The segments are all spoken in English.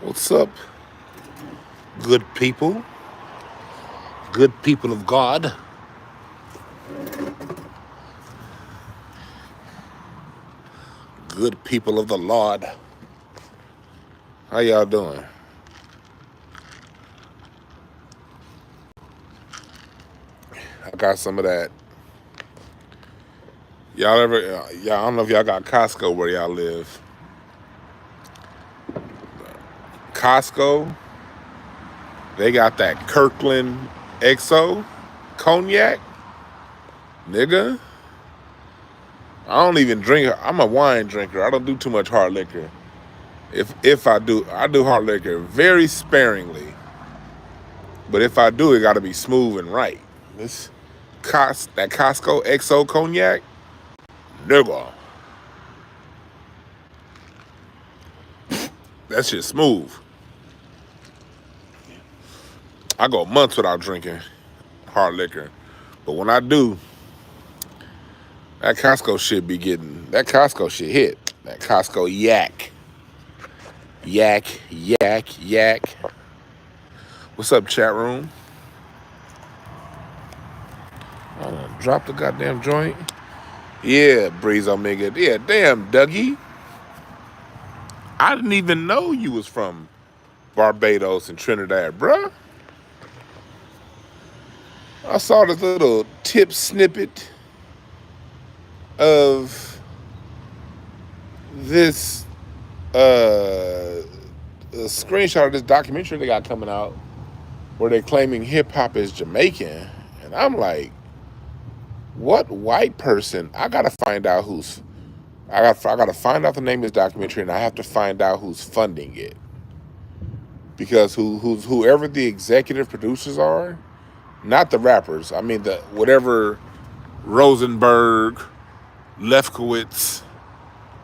What's up, good people? Good people of God. Good people of the Lord. How y'all doing? I got some of that. Y'all I don't know if y'all got Costco where y'all live. Costco, they got that Kirkland XO cognac. Nigga, I don't even drink. I'm a wine drinker. I don't do too much hard liquor. If I do hard liquor very sparingly. But if I do, it got to be smooth and right. That Costco XO cognac, nigga, that shit smooth. I go months without drinking hard liquor, but when I do, that Costco shit hit. That Costco yak. What's up, chat room? Drop the goddamn joint. Yeah, Breeze Omega. Yeah, damn, Dougie. I didn't even know you was from Barbados and Trinidad, bruh. I saw this little tip snippet of this a screenshot of this documentary they got coming out where they're claiming hip hop is Jamaican, and I'm like, what white person? I gotta find out I gotta find out the name of this documentary, and I have to find out who's funding it, because whoever the executive producers are, not the rappers. I mean the whatever Rosenberg, Lefkowitz,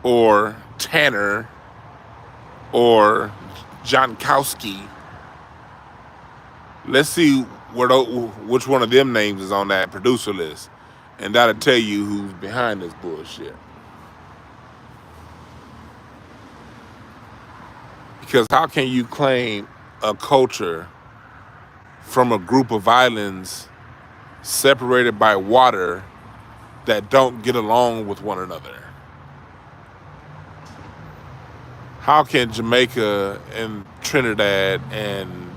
or Tanner, or Jonkowski. Let's see which one of them names is on that producer list, and that'll tell you who's behind this bullshit. Because how can you claim a culture from a group of islands separated by water that don't get along with one another? How can Jamaica and Trinidad and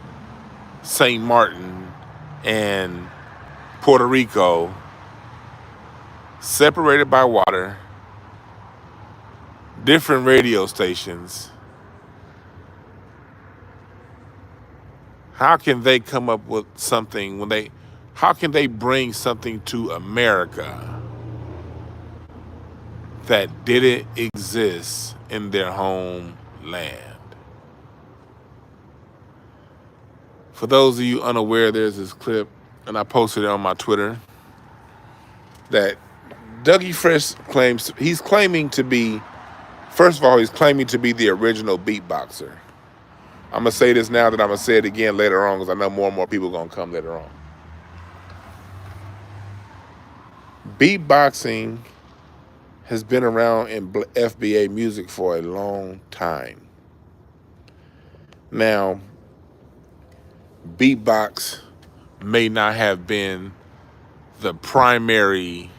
St. Martin and Puerto Rico, separated by water, different radio stations, how can they come up with something how can they bring something to America that didn't exist in their homeland? For those of you unaware, there's this clip, and I posted it on my Twitter, that Dougie Fresh he's claiming to be the original beatboxer. I'm going to say this now, that I'm going to say it again later on, because I know more and more people are going to come later on. Beatboxing has been around in FBA music for a long time. Now, beatbox may not have been the primary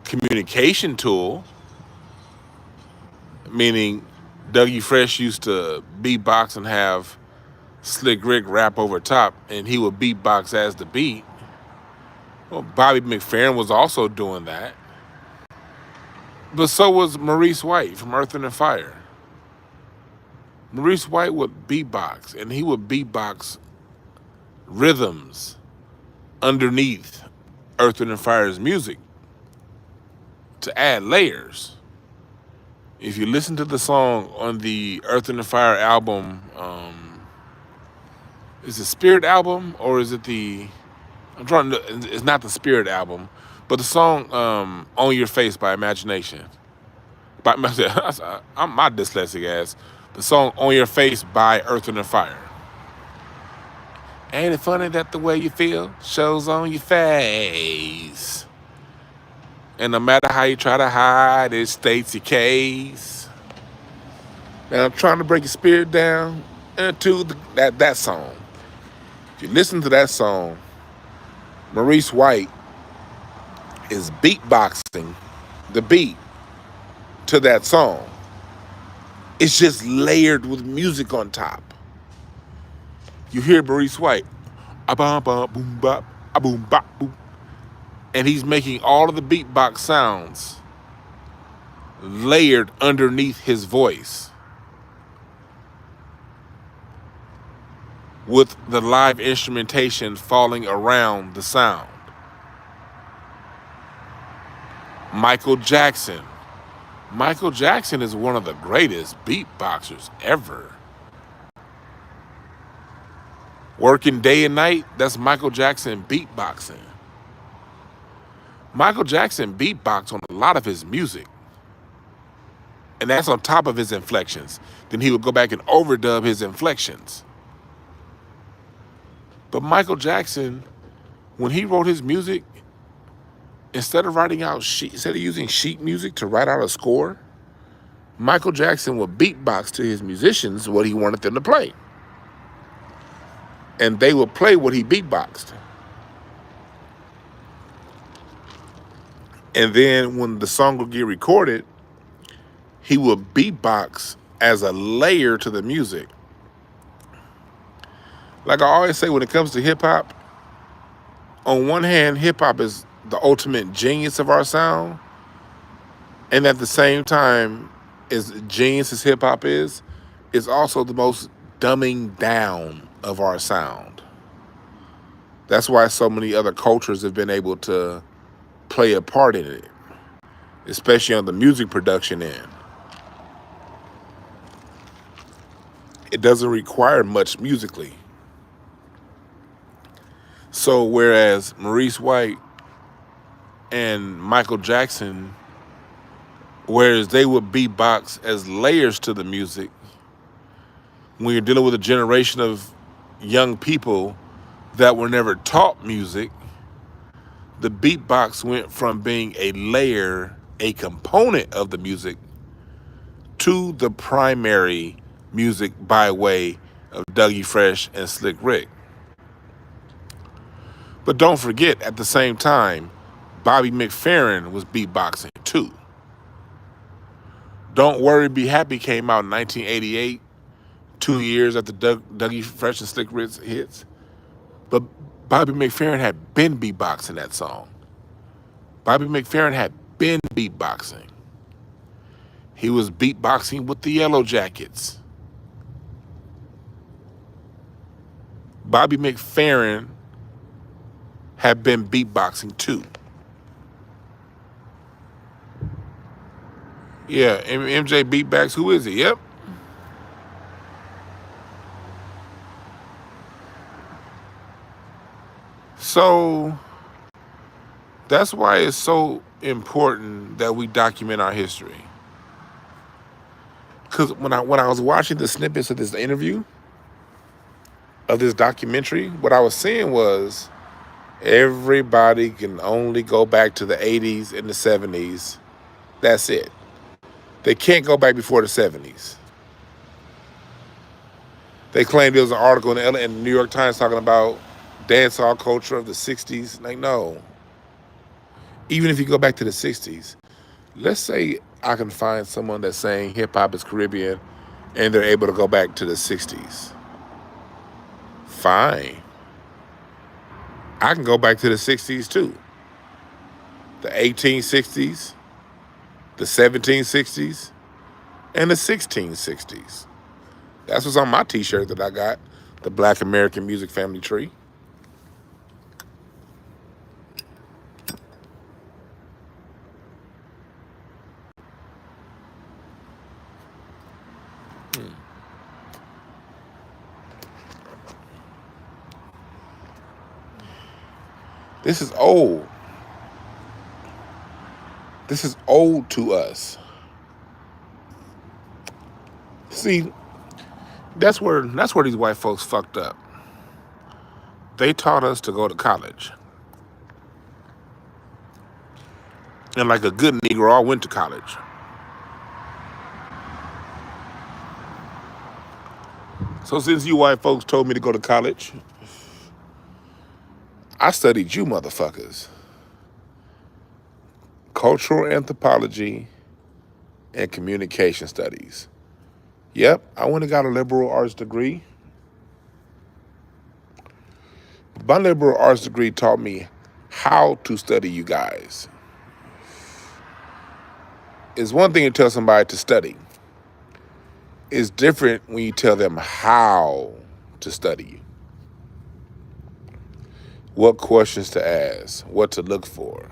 communication tool, meaning Dougie Fresh used to beatbox and have Slick Rick rap over top, and he would beatbox as the beat. Well, Bobby McFerrin was also doing that. But so was Maurice White from Earth, Wind & Fire. Maurice White would beatbox, and he would beatbox rhythms underneath Earth, Wind & Fire's music to add layers. If you listen to the song on the Earth, Wind & Fire album, is it Spirit album, or is it it's not the Spirit album, but the song On Your Face by Imagination. I'm my dyslexic ass. The song On Your Face by Earth, Wind & Fire. Ain't it funny that the way you feel shows on your face? And no matter how you try to hide, it states your case. Now I'm trying to break your spirit down into that song. If you listen to that song, Maurice White is beatboxing the beat to that song. It's just layered with music on top. You hear Maurice White, a bum bum boom bop, a boom bop boom, and he's making all of the beatbox sounds layered underneath his voice with the live instrumentation falling around the sound. Michael Jackson. Michael Jackson is one of the greatest beatboxers ever. Working day and night, that's Michael Jackson beatboxing. Michael Jackson beatboxed on a lot of his music. And that's on top of his inflections. Then he would go back and overdub his inflections. But Michael Jackson, when he wrote his music, instead of using sheet music to write out a score, Michael Jackson would beatbox to his musicians what he wanted them to play. And they would play what he beatboxed. And then when the song would get recorded, he would beatbox as a layer to the music. Like I always say, when it comes to hip hop, on one hand, hip hop is the ultimate genius of our sound. And at the same time, as genius as hip hop is, it's also the most dumbing down of our sound. That's why so many other cultures have been able to play a part in it, especially on the music production end. It doesn't require much musically. So whereas Maurice White and Michael Jackson, whereas they would beatbox as layers to the music, when you're dealing with a generation of young people that were never taught music, the beatbox went from being a layer, a component of the music, to the primary music by way of Dougie Fresh and Slick Rick. But don't forget, at the same time, Bobby McFerrin was beatboxing too. Don't Worry, Be Happy came out in 1988, 2 years after Dougie Fresh and Slick Rick's hits. But Bobby McFerrin had been beatboxing that song. Bobby McFerrin had been beatboxing. He was beatboxing with the Yellow Jackets. Bobby McFerrin had been beatboxing too. Yeah, MJ beatbox, who is he? Yep. So that's why it's so important that we document our history. Because when I was watching the snippets of this interview, of this documentary, what I was seeing was everybody can only go back to the 80s and the 70s. That's it. They can't go back before the 70s. They claimed there was an article in the New York Times talking about dancehall culture of the 60s. Like, no. Even if you go back to the 60s, let's say I can find someone that's saying hip-hop is Caribbean and they're able to go back to the 60s. Fine. I can go back to the 60s too. The 1860s, the 1760s, and the 1660s. That's what's on my t-shirt that I got, the Black American Music Family Tree. This is old. This is old to us. See, that's where these white folks fucked up. They taught us to go to college. And like a good Negro, I went to college. So since you white folks told me to go to college, I studied you motherfuckers. Cultural anthropology and communication studies. Yep, I went and got a liberal arts degree. My liberal arts degree taught me how to study you guys. It's one thing to tell somebody to study. It's different when you tell them how to study. What questions to ask, what to look for.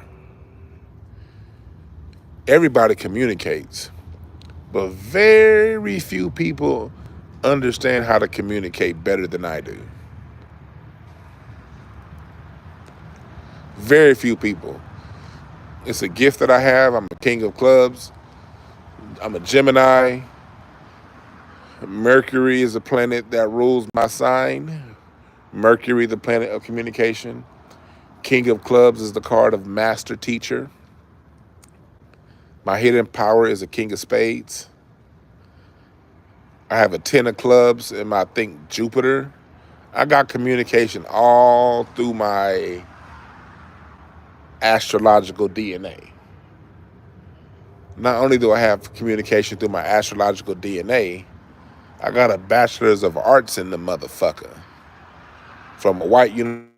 Everybody communicates, but very few people understand how to communicate better than I do. Very few people. It's a gift that I have. I'm a king of clubs. I'm a Gemini. Mercury is a planet that rules my sign. Mercury, the planet of communication. King of clubs is the card of master teacher. My hidden power is a king of spades. I have a 10 of clubs in my think Jupiter. I got communication all through my astrological DNA. Not only do I have communication through my astrological DNA, I got a bachelor's of arts in the motherfucker. From a white university.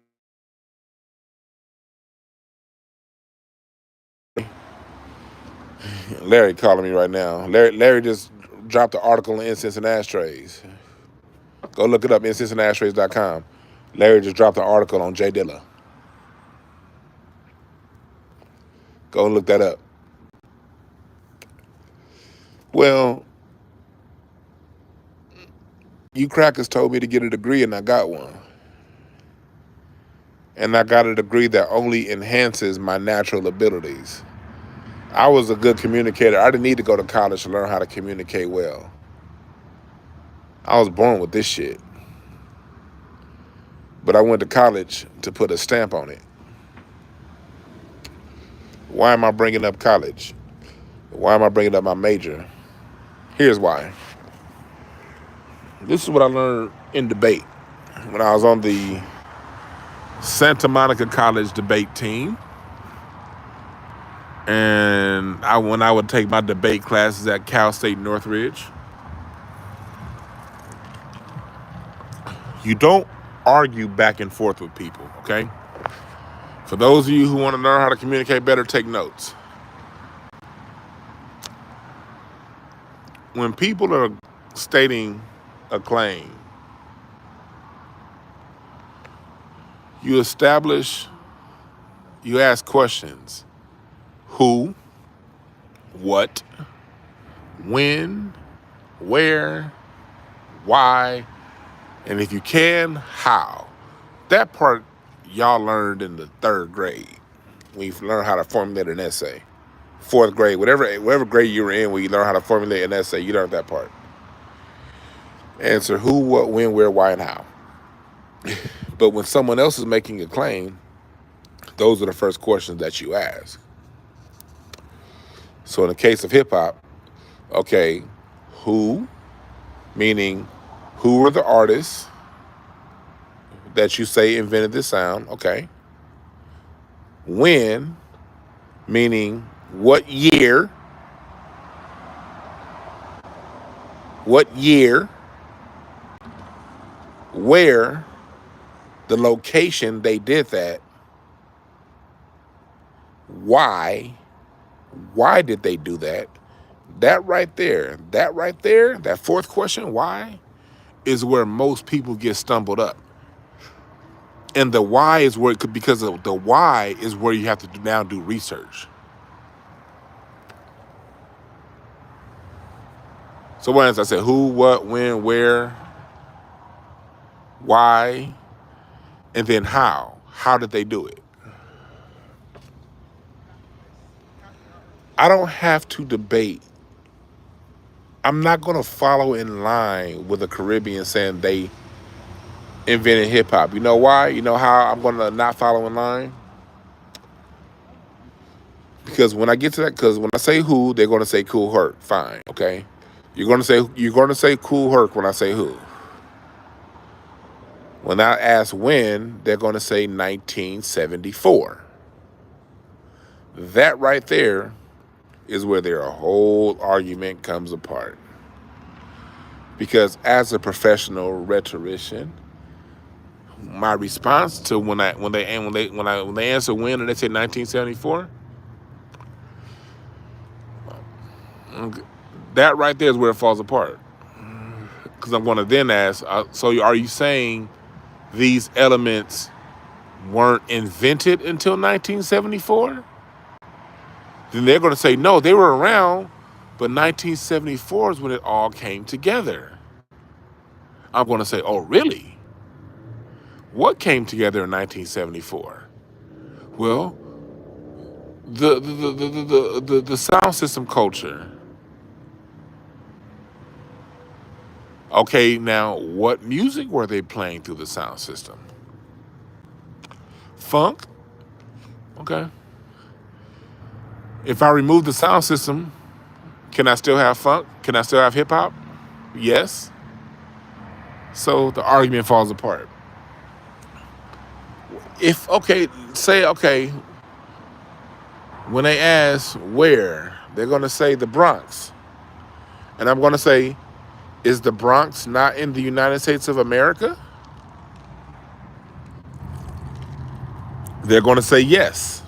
Larry calling me right now. Larry just dropped an article on incense and ashtrays. Go look it up, incenseandashtrays.com. Larry just dropped an article on Jay Dilla. Go look that up. Well, you crackers told me to get a degree and I got one. And I got a degree that only enhances my natural abilities. I was a good communicator. I didn't need to go to college to learn how to communicate well. I was born with this shit. But I went to college to put a stamp on it. Why am I bringing up college? Why am I bringing up my major? Here's why. This is what I learned in debate when I was on the Santa Monica College debate team. And when I would take my debate classes at Cal State Northridge. You don't argue back and forth with people, okay? For those of you who want to learn how to communicate better, take notes. When people are stating a claim, you ask questions. Who, what, when, where, why, and if you can, how. That part y'all learned in the 3rd grade when you learned how to formulate an essay. 4th grade, whatever grade you were in when you learned how to formulate an essay, you learned that part. Answer who, what, when, where, why, and how. But when someone else is making a claim, those are the first questions that you ask. So in the case of hip hop, okay, who, meaning who were the artists that you say invented this sound, okay. When, meaning what year, where, the location they did that, why did they do that? That right there, that 4th question, why, is where most people get stumbled up. And the why is where, because of the why is where you have to now do research. So once I said who, what, when, where, why, and then how. How did they do it? I don't have to debate. I'm not going to follow in line with the Caribbean saying they invented hip hop. You know why? You know how I'm going to not follow in line? Because when I get to that, because when I say who, they're going to say Cool Herc. Fine, okay? You're going to say Cool Herc when I say who. When I ask when, they're going to say 1974. That right there is where their whole argument comes apart. Because as a professional rhetorician, my response to when they answer when and they say 1974, that right there is where it falls apart. Because I'm going to then ask, so are you saying these elements weren't invented until 1974? Then they're going to say, no, they were around, but 1974 is when it all came together. I'm going to say, oh, really? What came together in 1974? Well, the sound system culture. Okay, now what music were they playing through the sound system? Funk? Okay. If I remove the sound system, can I still have funk? Can I still have hip hop? Yes. So the argument falls apart. When they ask where, they're going to say the Bronx. And I'm going to say, is the Bronx not in the United States of America? They're going to say yes.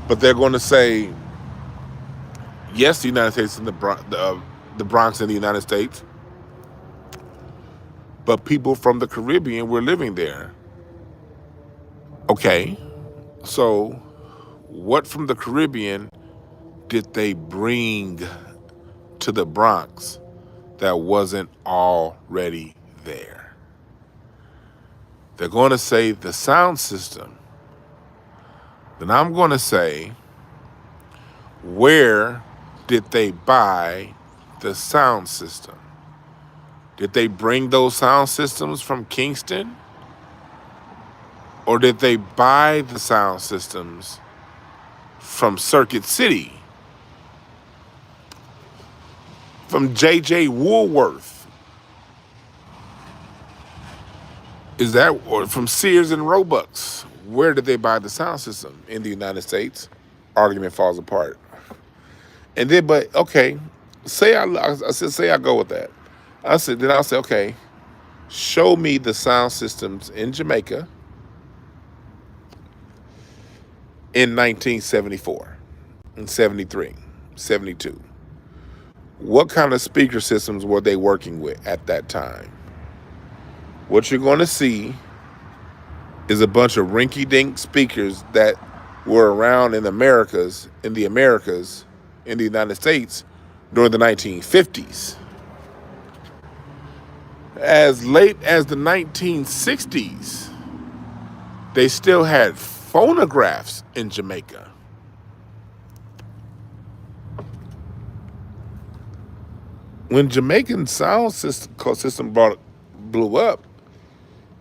But they're going to say, yes, the United States and the Bronx in the United States. But people from the Caribbean were living there. Okay, so what from the Caribbean did they bring to the Bronx that wasn't already there? They're going to say the sound system. Then I'm going to say, where did they buy the sound system? Did they bring those sound systems from Kingston? Or did they buy the sound systems from Circuit City? From J.J. Woolworth? Is that, or from Sears and Roebuck's? Where did they buy the sound system? In the United States? Argument falls apart. And then, but okay, say I go with that. I'll say, okay, show me the sound systems in Jamaica in 1974, and 73, 72. What kind of speaker systems were they working with at that time? What you're going to see is a bunch of rinky-dink speakers that were around in the Americas, in the United States during the 1950s. As late as the 1960s, they still had phonographs in Jamaica. When Jamaican sound system blew up,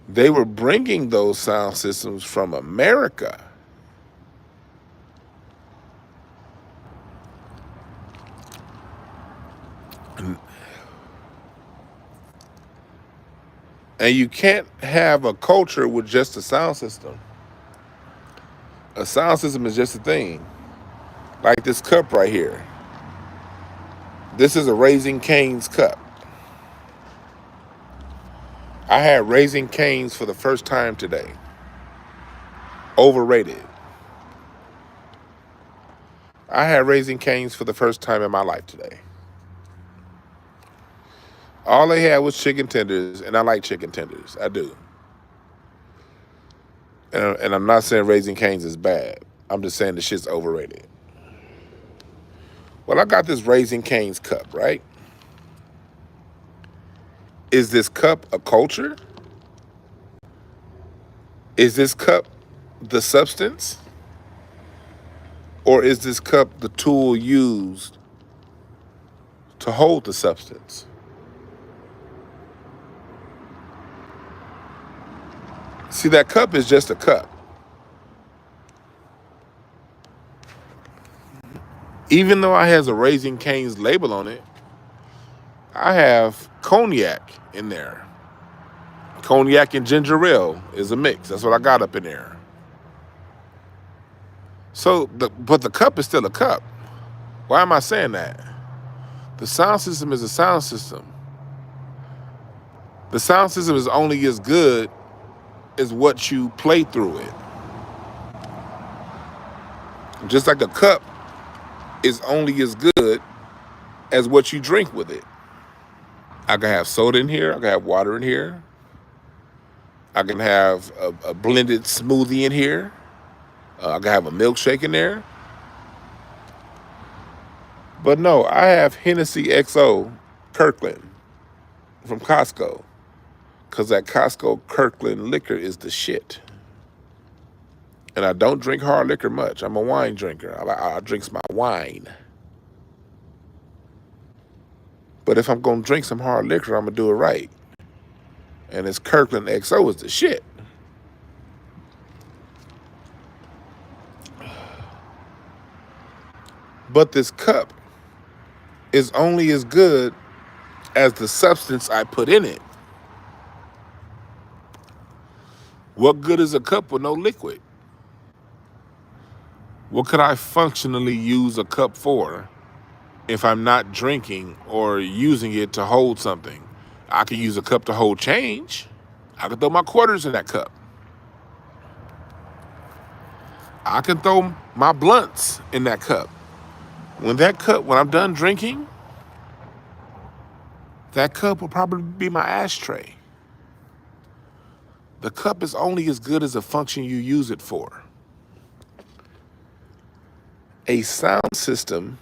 they were bringing those sound systems from America. And you can't have a culture with just a sound system. A sound system is just a thing. Like this cup right here. This is a Raising Cane's cup. I had Raising Cane's for the first time today. Overrated. I had Raising Cane's for the first time in my life today. All they had was chicken tenders, and I like chicken tenders. I do. And I'm not saying Raising Cane's is bad. I'm just saying the shit's overrated. Well, I got this Raising Cane's cup, right? Is this cup a culture? Is this cup the substance? Or is this cup the tool used to hold the substance? See, that cup is just a cup. Even though it has a Raising Cane's label on it, I have cognac in there. Cognac and ginger ale is a mix. That's what I got up in there. So, but the cup is still a cup. Why am I saying that? The sound system is a sound system. The sound system is only as good as what you play through it. Just like a cup is only as good as what you drink with it. I can have soda in here. I can have water in here. I can have a blended smoothie in here. I can have a milkshake in there. But no, I have Hennessy XO Kirkland from Costco. Because that Costco Kirkland liquor is the shit. And I don't drink hard liquor much. I'm a wine drinker. I drink my wine. But if I'm going to drink some hard liquor, I'm going to do it right. And this Kirkland XO is the shit. But this cup is only as good as the substance I put in it. What good is a cup with no liquid? What could I functionally use a cup for if I'm not drinking or using it to hold something? I could use a cup to hold change. I could throw my quarters in that cup. I can throw my blunts in that cup. When I'm done drinking, that cup will probably be my ashtray. The cup is only as good as the function you use it for. A sound system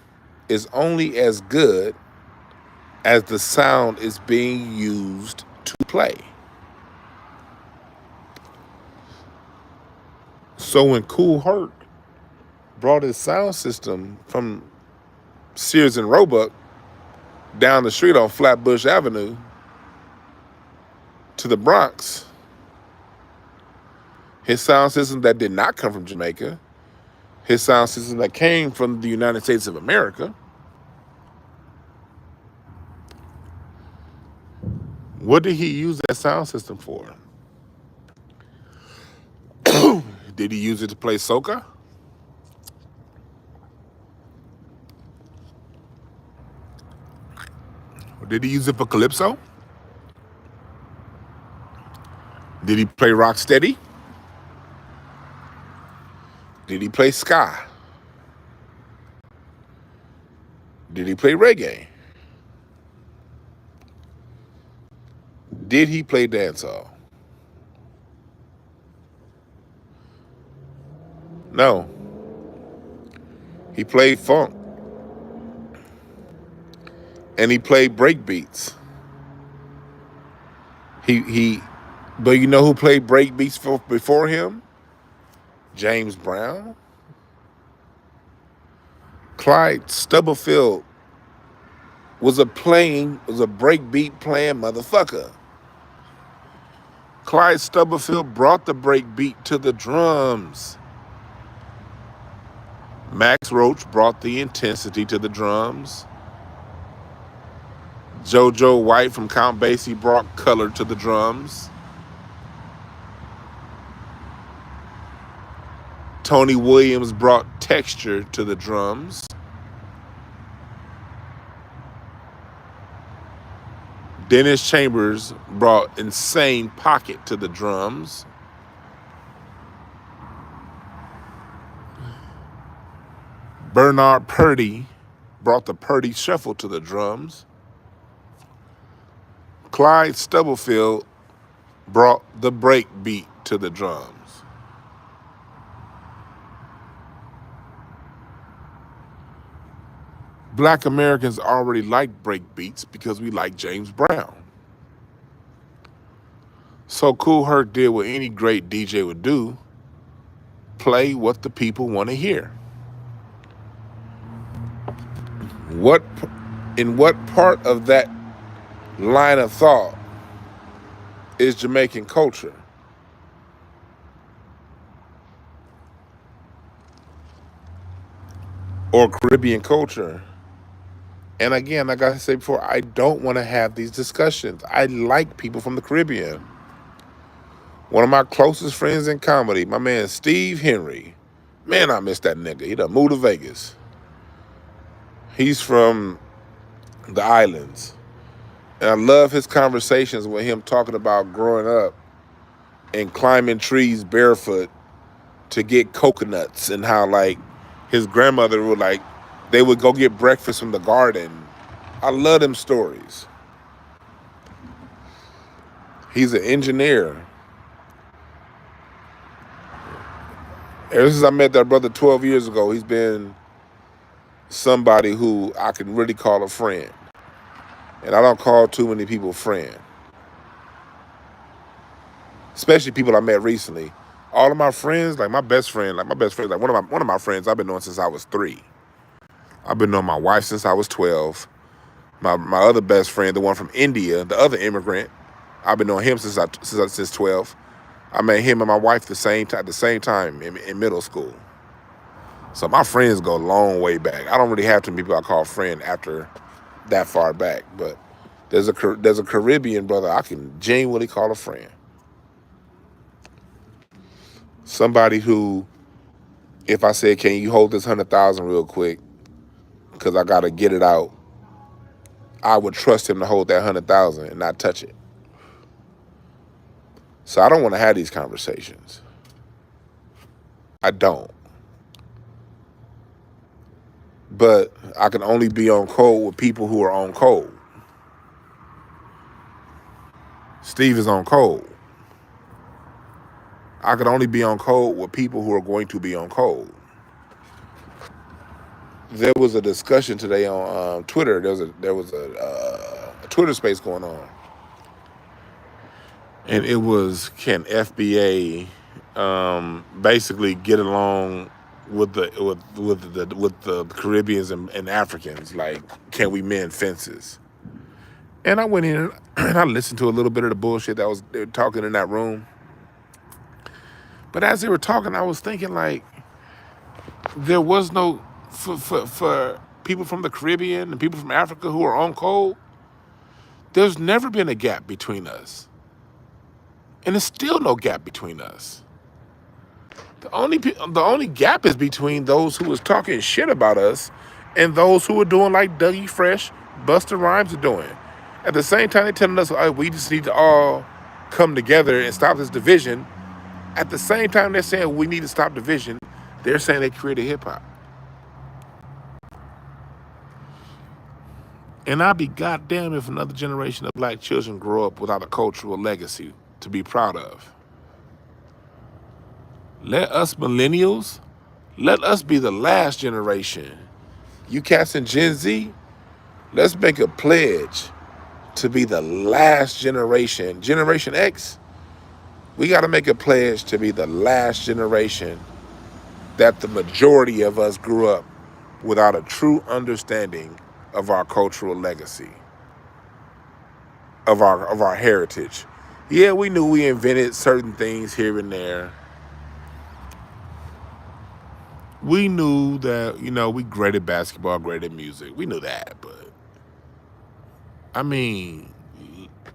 is only as good as the sound is being used to play. So when Kool Herc brought his sound system from Sears and Roebuck down the street on Flatbush Avenue to the Bronx, his sound system that did not come from Jamaica, his sound system that came from the United States of America, what did he use that sound system for? Did he use it to play soca? Or did he use it for calypso? Did he play rock steady? Did he play ska? Did he play reggae? Did he play dancehall? No. He played funk. And he played break beats. But you know who played break beats before him? James Brown. Clyde Stubblefield was a break beat playing motherfucker. Clyde Stubblefield brought the break beat to the drums. Max Roach brought the intensity to the drums. JoJo White from Count Basie brought color to the drums. Tony Williams brought texture to the drums. Dennis Chambers brought insane pocket to the drums. Bernard Purdy brought the Purdy shuffle to the drums. Clyde Stubblefield brought the break beat to the drums. Black Americans already like break beats because we like James Brown. So Kool Herc did what any great DJ would do: play what the people want to hear. In what part of that line of thought is Jamaican culture? Or Caribbean culture? And again, like I said before, I don't want to have these discussions. I like people from the Caribbean. One of my closest friends in comedy, my man Steve Henry. Man, I miss that nigga. He done moved to Vegas. He's from the islands. And I love his conversations with him talking about growing up and climbing trees barefoot to get coconuts, and how like his grandmother would like, they would go get breakfast from the garden. I love them stories. He's an engineer. Ever since I met that brother 12 years ago, he's been somebody who I can really call a friend. And I don't call too many people friend. Especially people I met recently. All of my friends, like one of my friends I've been knowing since I was 3. I've been knowing my wife since I was 12. My other best friend, the one from India, the other immigrant, I've been knowing him since 12. I met him and my wife at the same time in middle school. So my friends go a long way back. I don't really have too many people I call friend after that far back, but there's a Caribbean brother I can genuinely call a friend. Somebody who, if I said, can you hold this 100,000 real quick, because I gotta get it out, I would trust him to hold that 100,000 and not touch it. So I don't want to have these conversations. I don't. But I can only be on code with people who are on code. Steve is on code. I can only be on code with people who are going to be on code. There was a discussion today on Twitter. There was a Twitter space going on, and it was, can FBA basically get along with the Caribbeans and Africans? Like, can we mend fences? And I went in and I listened to a little bit of the bullshit they were talking in that room. But as they were talking, I was thinking, like, there was no, for people from the Caribbean and people from Africa who are on code, there's never been a gap between us. And there's still no gap between us. The only gap is between those who was talking shit about us and those who are doing like Dougie Fresh, Busta Rhymes are doing. At the same time, they're telling us, oh, we just need to all come together and stop this division. At the same time, they're saying we need to stop division. They're saying they created hip-hop. And I'd be goddamn if another generation of black children grow up without a cultural legacy to be proud of. Let us millennials, let us be the last generation. You cats in Gen Z, let's make a pledge to be the last generation. Generation X, we got to make a pledge to be the last generation that the majority of us grew up without a true understanding of our cultural legacy, of our heritage. Yeah, we knew we invented certain things here and there. We knew that, we graded basketball, graded music. We knew that, but I mean,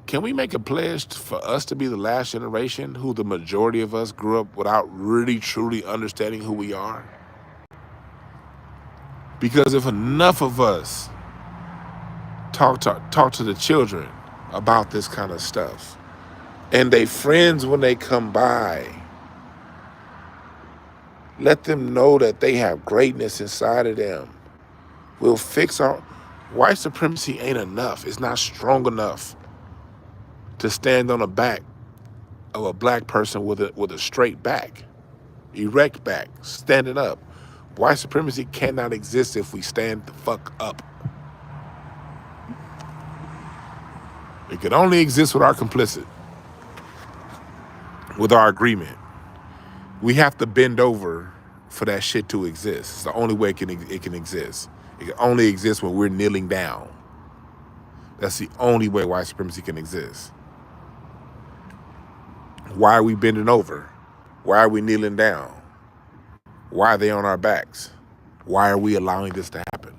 can we make a pledge for us to be the last generation who the majority of us grew up without really, truly understanding who we are? Because if enough of us talk to the children about this kind of stuff, and they friends when they come by, let them know that they have greatness inside of them. We'll fix our... White supremacy ain't enough. It's not strong enough to stand on the back of a black person with a straight back, erect back, standing up. White supremacy cannot exist if we stand the fuck up. It can only exist with our complicit, with our agreement. We have to bend over for that shit to exist. It's the only way it can exist. It can only exist when we're kneeling down. That's the only way white supremacy can exist. Why are we bending over? Why are we kneeling down? Why are they on our backs? Why are we allowing this to happen?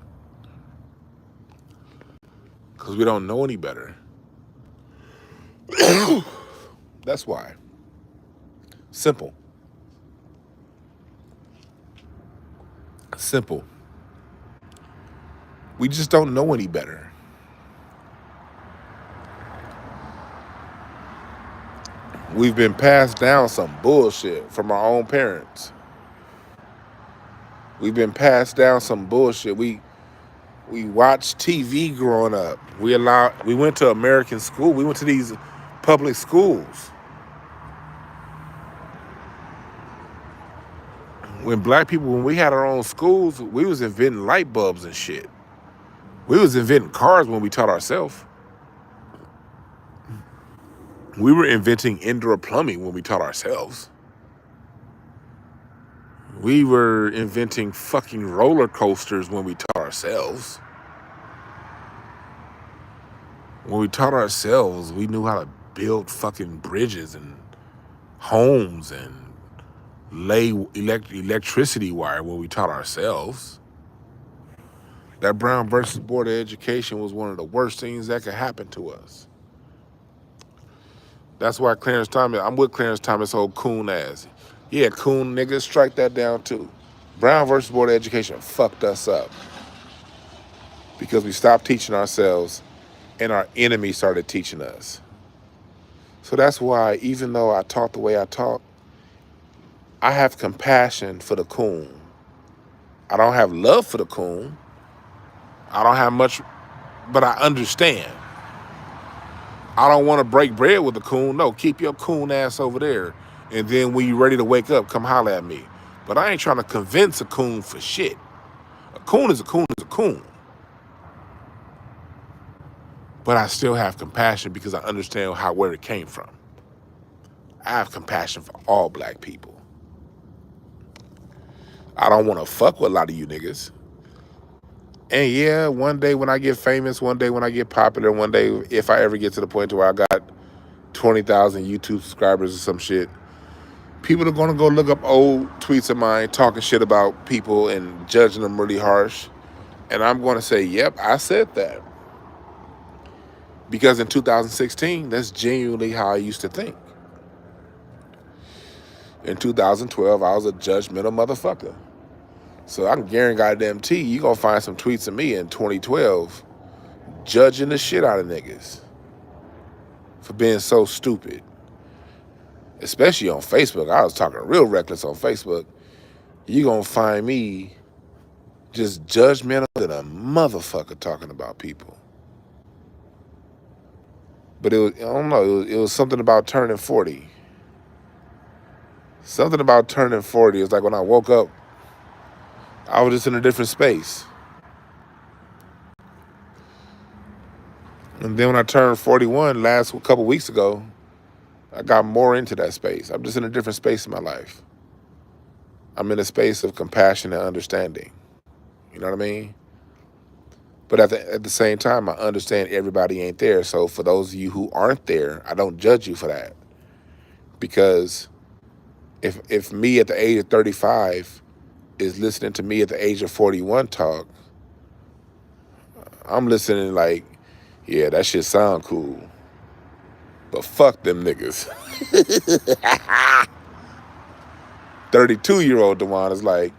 Because we don't know any better. That's why. Simple. Simple. We just don't know any better. We've been passed down some bullshit from our own parents. We've been passed down some bullshit. We watched TV growing up. We went to American school. We went to these public schools. When we had our own schools, we was inventing light bulbs and shit. We was inventing cars when we taught ourselves. We were inventing indoor plumbing when we taught ourselves. We were inventing fucking roller coasters when we taught ourselves. When we taught ourselves, we knew how to build fucking bridges and homes and lay electricity wire when we taught ourselves. That Brown versus Board of Education was one of the worst things that could happen to us. That's why I'm with Clarence Thomas' whole coon ass. Yeah, coon niggas, strike that down too. Brown versus Board of Education fucked us up because we stopped teaching ourselves and our enemy started teaching us. So that's why, even though I talk the way I talk, I have compassion for the coon. I don't have love for the coon. I don't have much, but I understand. I don't want to break bread with the coon. No, keep your coon ass over there. And then when you're ready to wake up, come holler at me. But I ain't trying to convince a coon for shit. A coon is a coon is a coon. But I still have compassion because I understand where it came from. I have compassion for all black people. I don't want to fuck with a lot of you niggas. And yeah, one day when I get famous, one day when I get popular, one day if I ever get to the point where I got 20,000 YouTube subscribers or some shit, people are going to go look up old tweets of mine talking shit about people and judging them really harsh. And I'm going to say, yep, I said that. Because in 2016, that's genuinely how I used to think. In 2012, I was a judgmental motherfucker. So I can guarantee you going to find some tweets of me in 2012 judging the shit out of niggas for being so stupid. Especially on Facebook. I was talking real reckless on Facebook. You going to find me just judgmental than a motherfucker talking about people. But I don't know, it was something about turning 40. Something about turning 40. It's like when I woke up, I was just in a different space. And then when I turned 41 last couple weeks ago, I got more into that space. I'm just in a different space in my life. I'm in a space of compassion and understanding. You know what I mean? But at the same time, I understand everybody ain't there. So for those of you who aren't there, I don't judge you for that. Because if me at the age of 35 is listening to me at the age of 41 talk, I'm listening like, yeah, that shit sound cool. But fuck them niggas. 32-year-old Dwan is like,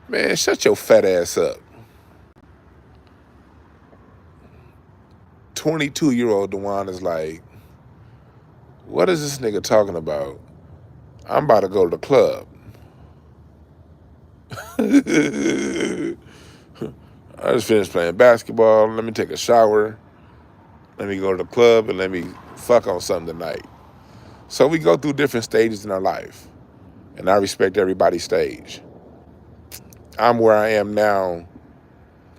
man, shut your fat ass up. 22-year-old Dwan is like, what is this nigga talking about? I'm about to go to the club. I just finished playing basketball. Let me take a shower. Let me go to the club and let me fuck on something tonight. So we go through different stages in our life. And I respect everybody's stage. I'm where I am now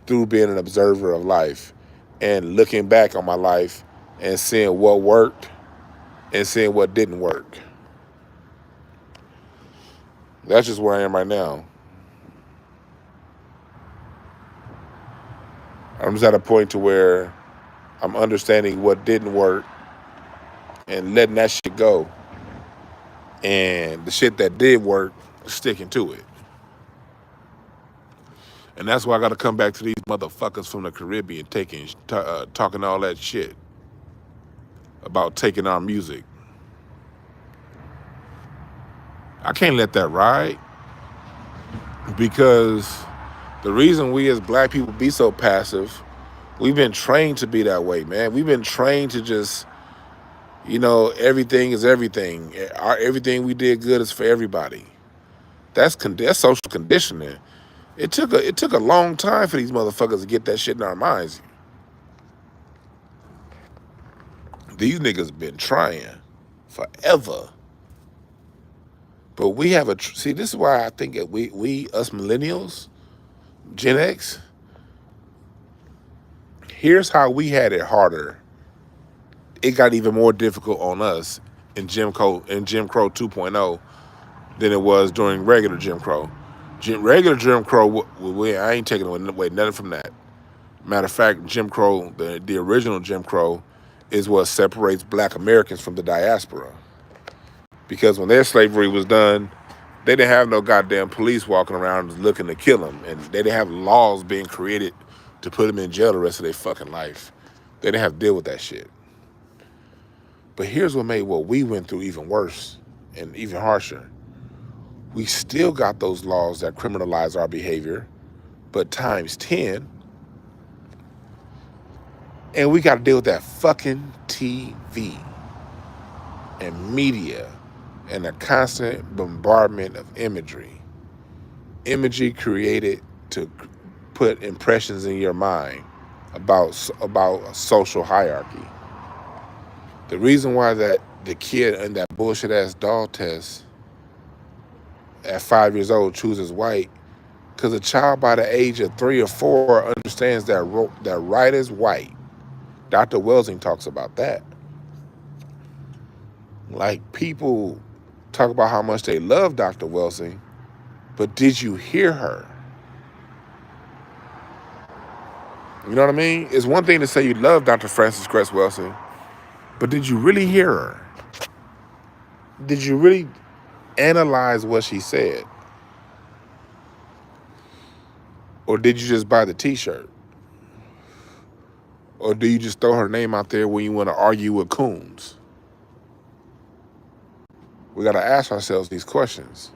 through being an observer of life and looking back on my life and seeing what worked and seeing what didn't work. That's just where I am right now. I'm just at a point to where I'm understanding what didn't work and letting that shit go. And the shit that did work, sticking to it. And that's why I got to come back to these motherfuckers from the Caribbean talking all that shit about taking our music. I can't let that ride, because the reason we as black people be so passive, we've been trained to be that way, man. We've been trained to just, everything is everything. Everything we did good is for everybody. That's social conditioning. It took a long time for these motherfuckers to get that shit in our minds. These niggas been trying forever. But we have see, this is why I think that we us millennials, Gen X, here's how we had it harder. It got even more difficult on us in Jim Crow 2.0 than it was during regular Jim Crow. Regular Jim Crow, I ain't taking away nothing from that. Matter of fact, Jim Crow, the original Jim Crow, is what separates black Americans from the diaspora. Because when their slavery was done, they didn't have no goddamn police walking around looking to kill them. And they didn't have laws being created to put them in jail the rest of their fucking life. They didn't have to deal with that shit. But here's what made what we went through even worse and even harsher. We still got those laws that criminalize our behavior, but times 10. And we got to deal with that fucking TV and media and a constant bombardment of imagery. Imagery created to put impressions in your mind about a social hierarchy. The reason why that the kid in that bullshit ass doll test at 5 years old chooses white, because a child by the age of 3 or 4 understands that right is white. Dr. Welsing talks about that. Like, people talk about how much they love Dr. Welsing, but did you hear her? You know what I mean? It's one thing to say you love Dr. Frances Cress Welsing, but did you really hear her? Did you really analyze what she said? Or did you just buy the t-shirt? Or do you just throw her name out there when you want to argue with coons? We got to ask ourselves these questions.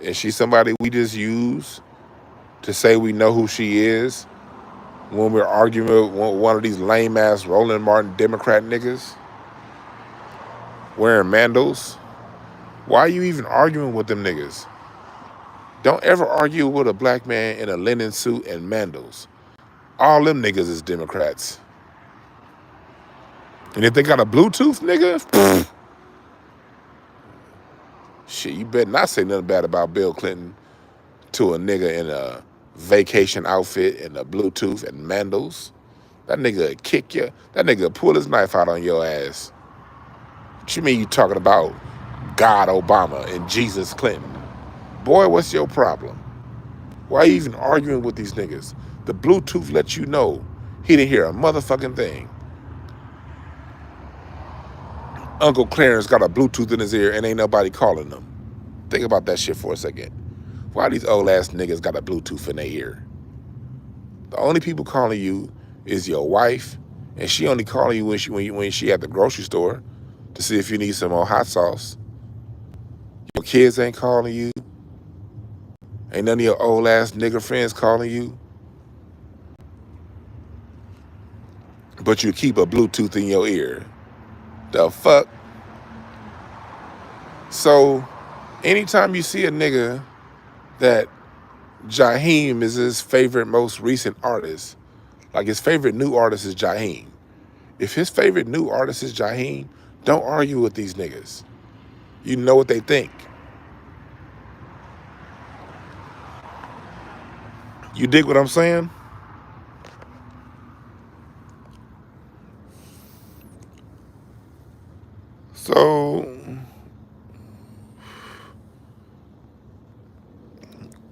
Is she somebody we just use to say we know who she is when we're arguing with one of these lame-ass Roland Martin Democrat niggas wearing mandals? Why are you even arguing with them niggas? Don't ever argue with a black man in a linen suit and mandals. All them niggas is Democrats. And if they got a Bluetooth, nigga, shit, you better not say nothing bad about Bill Clinton to a nigga in a vacation outfit and a Bluetooth and mandals. That nigga would kick you. That nigga would pull his knife out on your ass. What you mean you talking about God Obama and Jesus Clinton? Boy, what's your problem? Why are you even arguing with these niggas? The Bluetooth lets you know he didn't hear a motherfucking thing. Uncle Clarence got a Bluetooth in his ear and ain't nobody calling him. Think about that shit for a second. Why these old ass niggas got a Bluetooth in their ear? The only people calling you is your wife, and she only calling you when she at the grocery store to see if you need some more hot sauce. Your kids ain't calling you. Ain't none of your old ass nigga friends calling you. But you keep a Bluetooth in your ear. The fuck? So, anytime you see a nigga that Jaheim is his favorite most recent artist, like his favorite new artist is Jaheim. If his favorite new artist is Jaheim, don't argue with these niggas. You know what they think. You dig what I'm saying? So,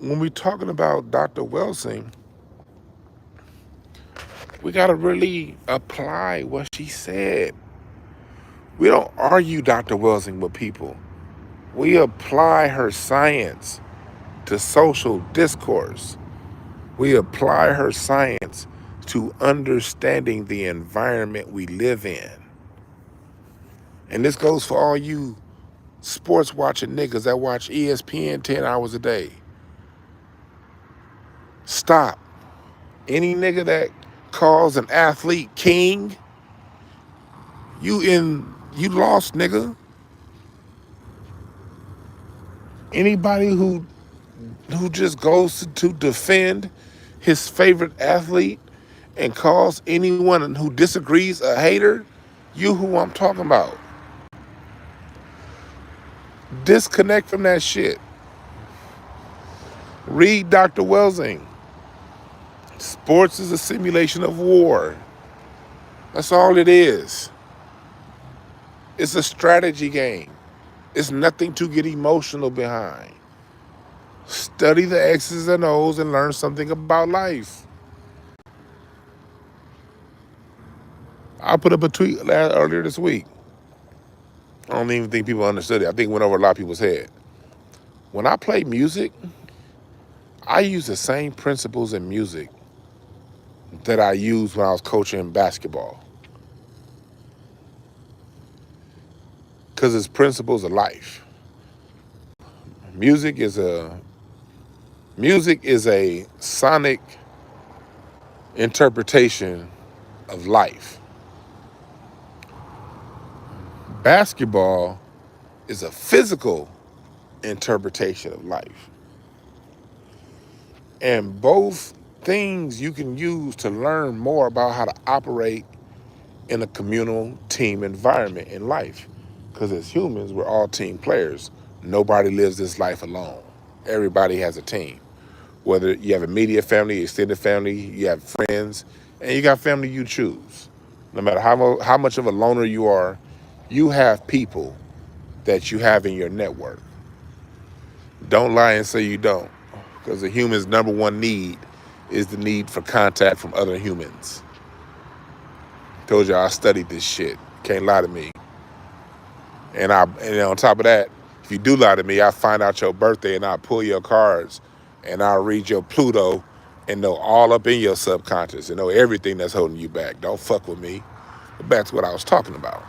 when we're talking about Dr. Welsing, we got to really apply what she said. We don't argue Dr. Welsing with people. We apply her science to social discourse. We apply her science to understanding the environment we live in. And this goes for all you sports watching niggas that watch ESPN 10 hours a day. Stop. Any nigga that calls an athlete king, you lost, nigga. Anybody who just goes to defend his favorite athlete and calls anyone who disagrees a hater, you who I'm talking about. Disconnect from that shit. Read Dr. Welsing. Sports is a simulation of war. That's all it is. It's a strategy game. It's nothing to get emotional behind. Study the X's and O's and learn something about life. I put up a tweet earlier this week. I don't even think people understood it. I think it went over a lot of people's head. When I play music, I use the same principles in music that I used when I was coaching basketball. Because it's principles of life. Music is a sonic interpretation of life. Basketball is a physical interpretation of life. And both things you can use to learn more about how to operate in a communal team environment in life. Because as humans, we're all team players. Nobody lives this life alone. Everybody has a team. Whether you have immediate family, extended family, you have friends, and you got family you choose. No matter how much of a loner you are, you have people that you have in your network. Don't lie and say you don't, because a human's number one need is the need for contact from other humans. Told you I studied this shit. Can't lie to me. And on top of that, if you do lie to me, I find out your birthday and I pull your cards and I'll read your Pluto and know all up in your subconscious and know everything that's holding you back. Don't fuck with me. But back to what I was talking about.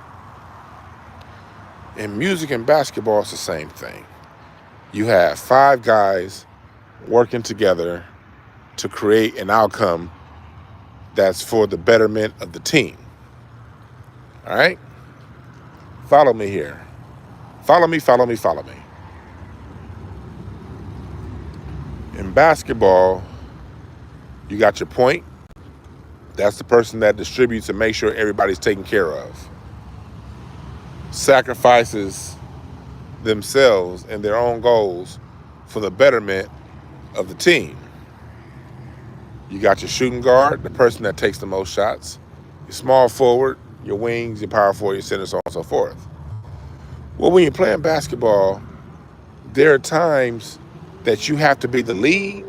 In music and basketball, it's the same thing. You have 5 guys working together to create an outcome that's for the betterment of the team. All right? Follow me here. Follow me. In basketball, you got your point. That's the person that distributes and makes sure everybody's taken care of. Sacrifices themselves and their own goals for the betterment of the team. You got your shooting guard, the person that takes the most shots. Your small forward, your wings, your power forward, your center, so on and so forth. Well, when you're playing basketball, there are times that you have to be the lead,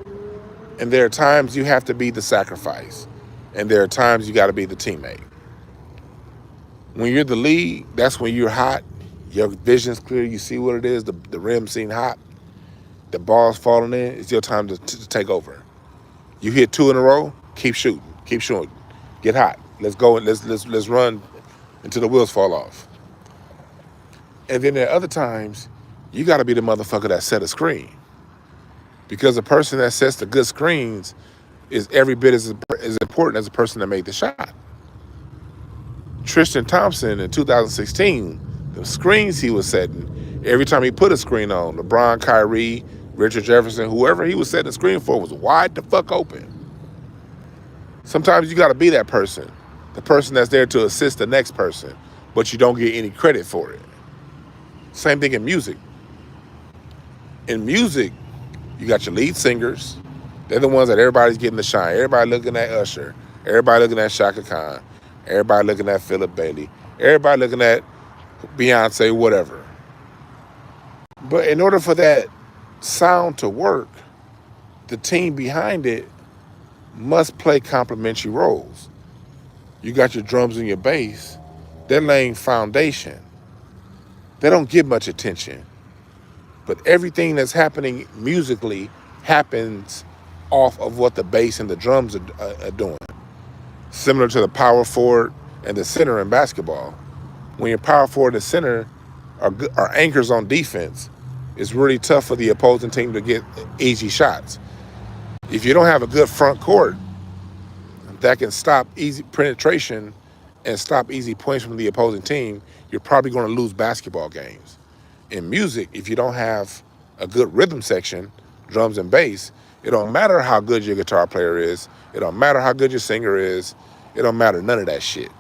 and there are times you have to be the sacrifice, and there are times you got to be the teammate. When you're the lead, that's when you're hot. Your vision's clear. You see what it is. The rim seem hot. The ball's falling in. It's your time to take over. You hit 2 in a row. Keep shooting. Get hot. Let's go and let's run until the wheels fall off. And then there are other times you got to be the motherfucker that set a screen, because the person that sets the good screens is every bit as important as the person that made the shot. Tristan Thompson in 2016, the screens he was setting, every time he put a screen on, LeBron, Kyrie, Richard Jefferson, whoever he was setting the screen for was wide the fuck open. Sometimes you got to be that person, the person that's there to assist the next person, but you don't get any credit for it. Same thing in music. In music, you got your lead singers. They're the ones that everybody's getting the shine. Everybody looking at Usher. Everybody looking at Shaka Khan. Everybody looking at Philip Bailey. Everybody looking at Beyonce, whatever. But in order for that sound to work, the team behind it must play complementary roles. You got your drums and your bass. They're laying foundation. They don't get much attention. But everything that's happening musically happens off of what the bass and the drums are doing. Similar to the power forward and the center in basketball. When your power forward and center are anchors on defense, it's really tough for the opposing team to get easy shots. If you don't have a good front court that can stop easy penetration and stop easy points from the opposing team, you're probably going to lose basketball games. In music, if you don't have a good rhythm section, drums and bass, it don't matter how good your guitar player is. It don't matter how good your singer is. It don't matter none of that shit.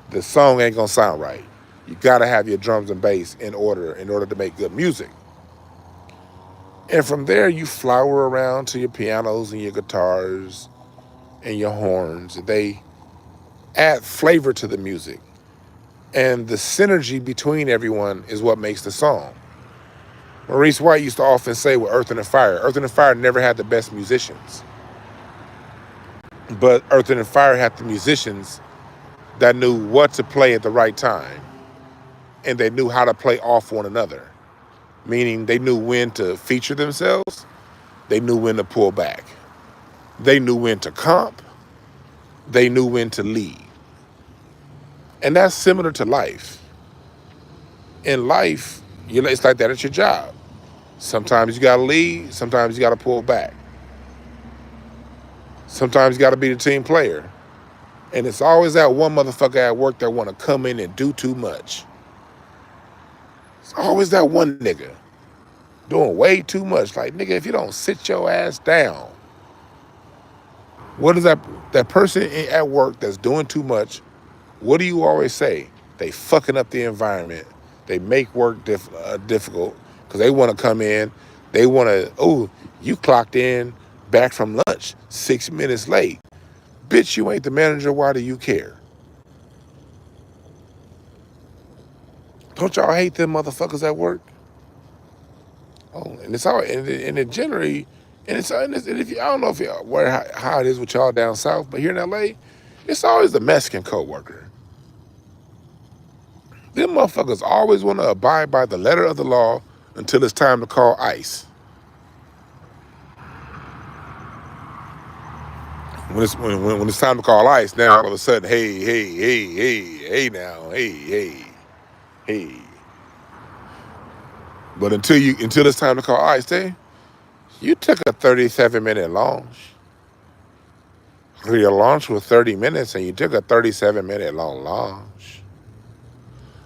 The song ain't gonna sound right. You gotta have your drums and bass in order to make good music. And from there, you flower around to your pianos and your guitars and your horns. They add flavor to the music. And the synergy between everyone is what makes the song. Maurice White used to often say with Earth, and Fire, Earth, and Fire never had the best musicians. But Earth, and Fire had the musicians that knew what to play at the right time. And they knew how to play off one another. Meaning they knew when to feature themselves. They knew when to pull back. They knew when to comp. They knew when to lead. And that's similar to life. In life, it's like that at your job. Sometimes you gotta lead, sometimes you gotta pull back. Sometimes you gotta be the team player. And it's always that one motherfucker at work that wanna come in and do too much. It's always that one nigga doing way too much. Like, nigga, if you don't sit your ass down, what is that person at work that's doing too much? What do you always say? They fucking up the environment. They make work difficult because they want to come in. They want to, oh, you clocked in back from lunch 6 minutes late. Bitch, you ain't the manager. Why do you care? Don't y'all hate them motherfuckers at work? Oh, and it's all, and it generally, and if you, I don't know if how it is with y'all down south, but here in LA, it's always the Mexican coworker. Them motherfuckers always want to abide by the letter of the law until it's time to call ICE. When it's time to call ICE, now all of a sudden, hey now, hey. But until it's time to call ICE, you took a 37-minute launch. Your launch was 30 minutes, and you took a 37-minute long launch.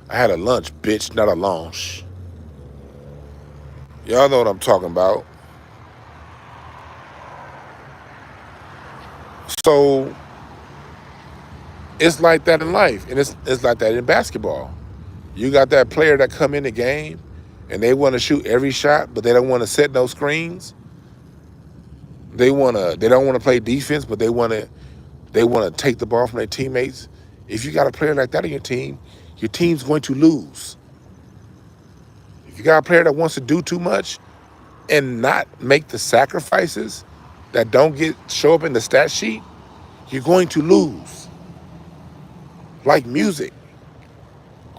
I had a lunch, bitch, not a launch. Y'all know what I'm talking about. So it's like that in life, and it's like that in basketball. You got that player that come in the game, and they want to shoot every shot, but they don't want to set no screens. They don't want to play defense, but they want to take the ball from their teammates. If you got a player like that on your team's going to lose. If you got a player that wants to do too much and not make the sacrifices that don't show up in the stat sheet, you're going to lose. Like music.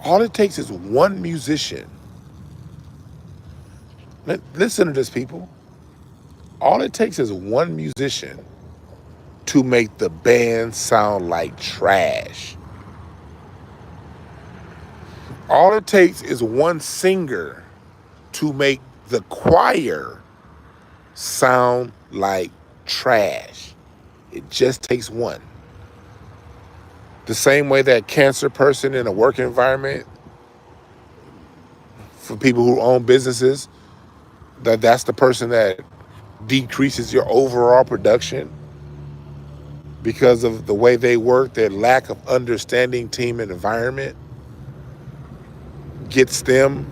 All it takes is one musician. Listen to this, people. All it takes is one musician to make the band sound like trash. All it takes is one singer to make the choir sound like trash. It just takes one. The same way that cancer person in a work environment, for people who own businesses, that's the person that decreases your overall production because of the way they work. Their lack of understanding team and environment gets them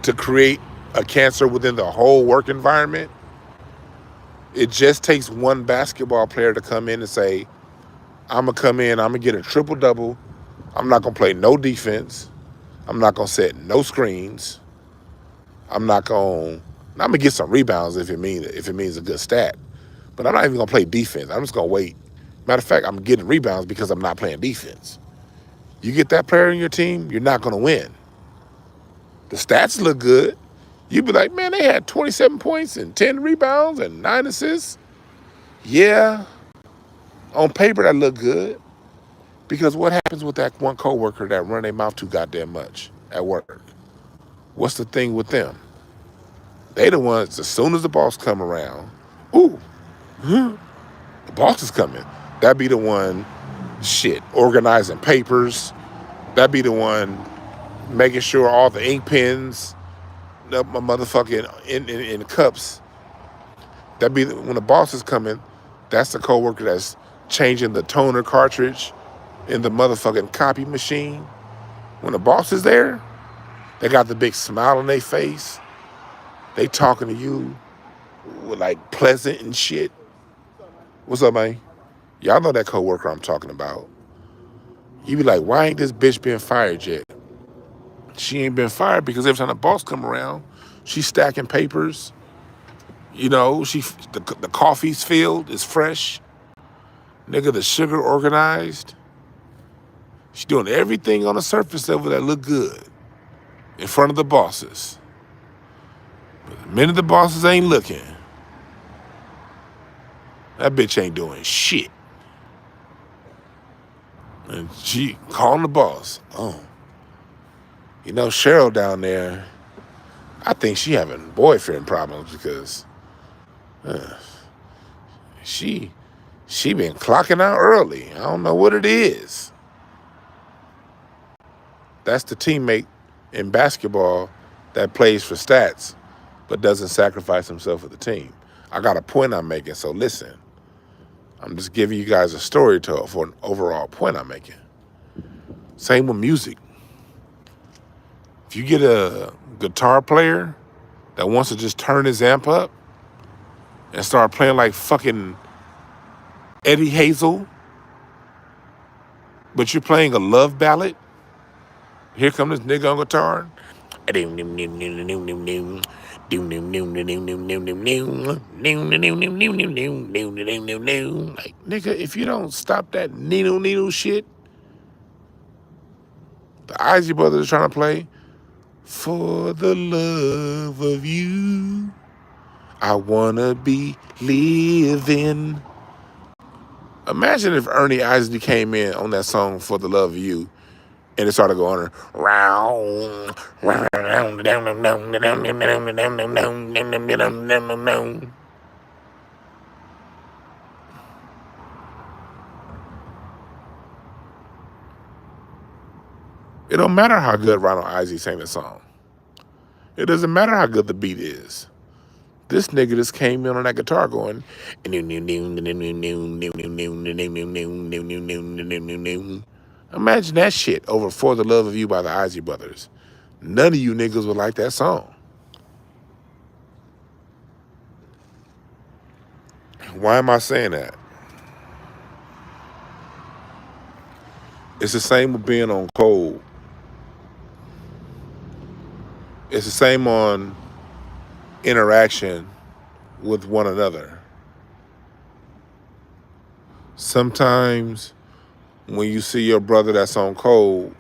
to create a cancer within the whole work environment. It just takes one basketball player to come in and say, I'm going to come in, I'm going to get a triple-double. I'm not going to play no defense. I'm not going to set no screens. I'm going to get some rebounds if it means a good stat. But I'm not even going to play defense. I'm just going to wait. Matter of fact, I'm getting rebounds because I'm not playing defense. You get that player in your team, you're not going to win. The stats look good. You'd be like, man, they had 27 points and 10 rebounds and 9 assists. Yeah, on paper that looked good. Because what happens with that one coworker that run their mouth too goddamn much at work? What's the thing with them? They the ones, as soon as the boss come around, ooh, the boss is coming. That be the one, shit, organizing papers. That be the one making sure all the ink pens, my motherfucking in cups. That be when the boss is coming. That's the coworker that's changing the toner cartridge in the motherfucking copy machine. When the boss is there, they got the big smile on their face. They talking to you with like pleasant and shit. What's up, man? Y'all know that coworker I'm talking about. You be like, why ain't this bitch been fired yet? She ain't been fired because every time the boss come around, she's stacking papers. You know, the coffee's filled, it's fresh. Nigga, the sugar organized. She's doing everything on the surface level that look good in front of the bosses. But the minute the bosses ain't looking, that bitch ain't doing shit. And she calling the boss. Oh, you know, Cheryl down there, I think she having boyfriend problems because she been clocking out early. I don't know what it is. That's the teammate in basketball that plays for stats but doesn't sacrifice himself for the team. I got a point I'm making, so listen. I'm just giving you guys a story for an overall point I'm making. Same with music. If you get a guitar player that wants to just turn his amp up and start playing like fucking Eddie Hazel, but you're playing a love ballad, here come this nigga on guitar. Like, nigga, if you don't stop that needle shit, the Isley Brothers are trying to play, for the love of you, I wanna be living. Imagine if Ernie Isley came in on that song, For the Love of You, and it started going round. It don't matter how good Ronald Isley sang the song. It doesn't matter how good the beat is. This nigga just came in on that guitar going. Imagine that shit over For the Love of You by the Isley Brothers. None of you niggas would like that song. Why am I saying that? It's the same with being on cold. It's the same on interaction with one another. Sometimes when you see your brother that's on cold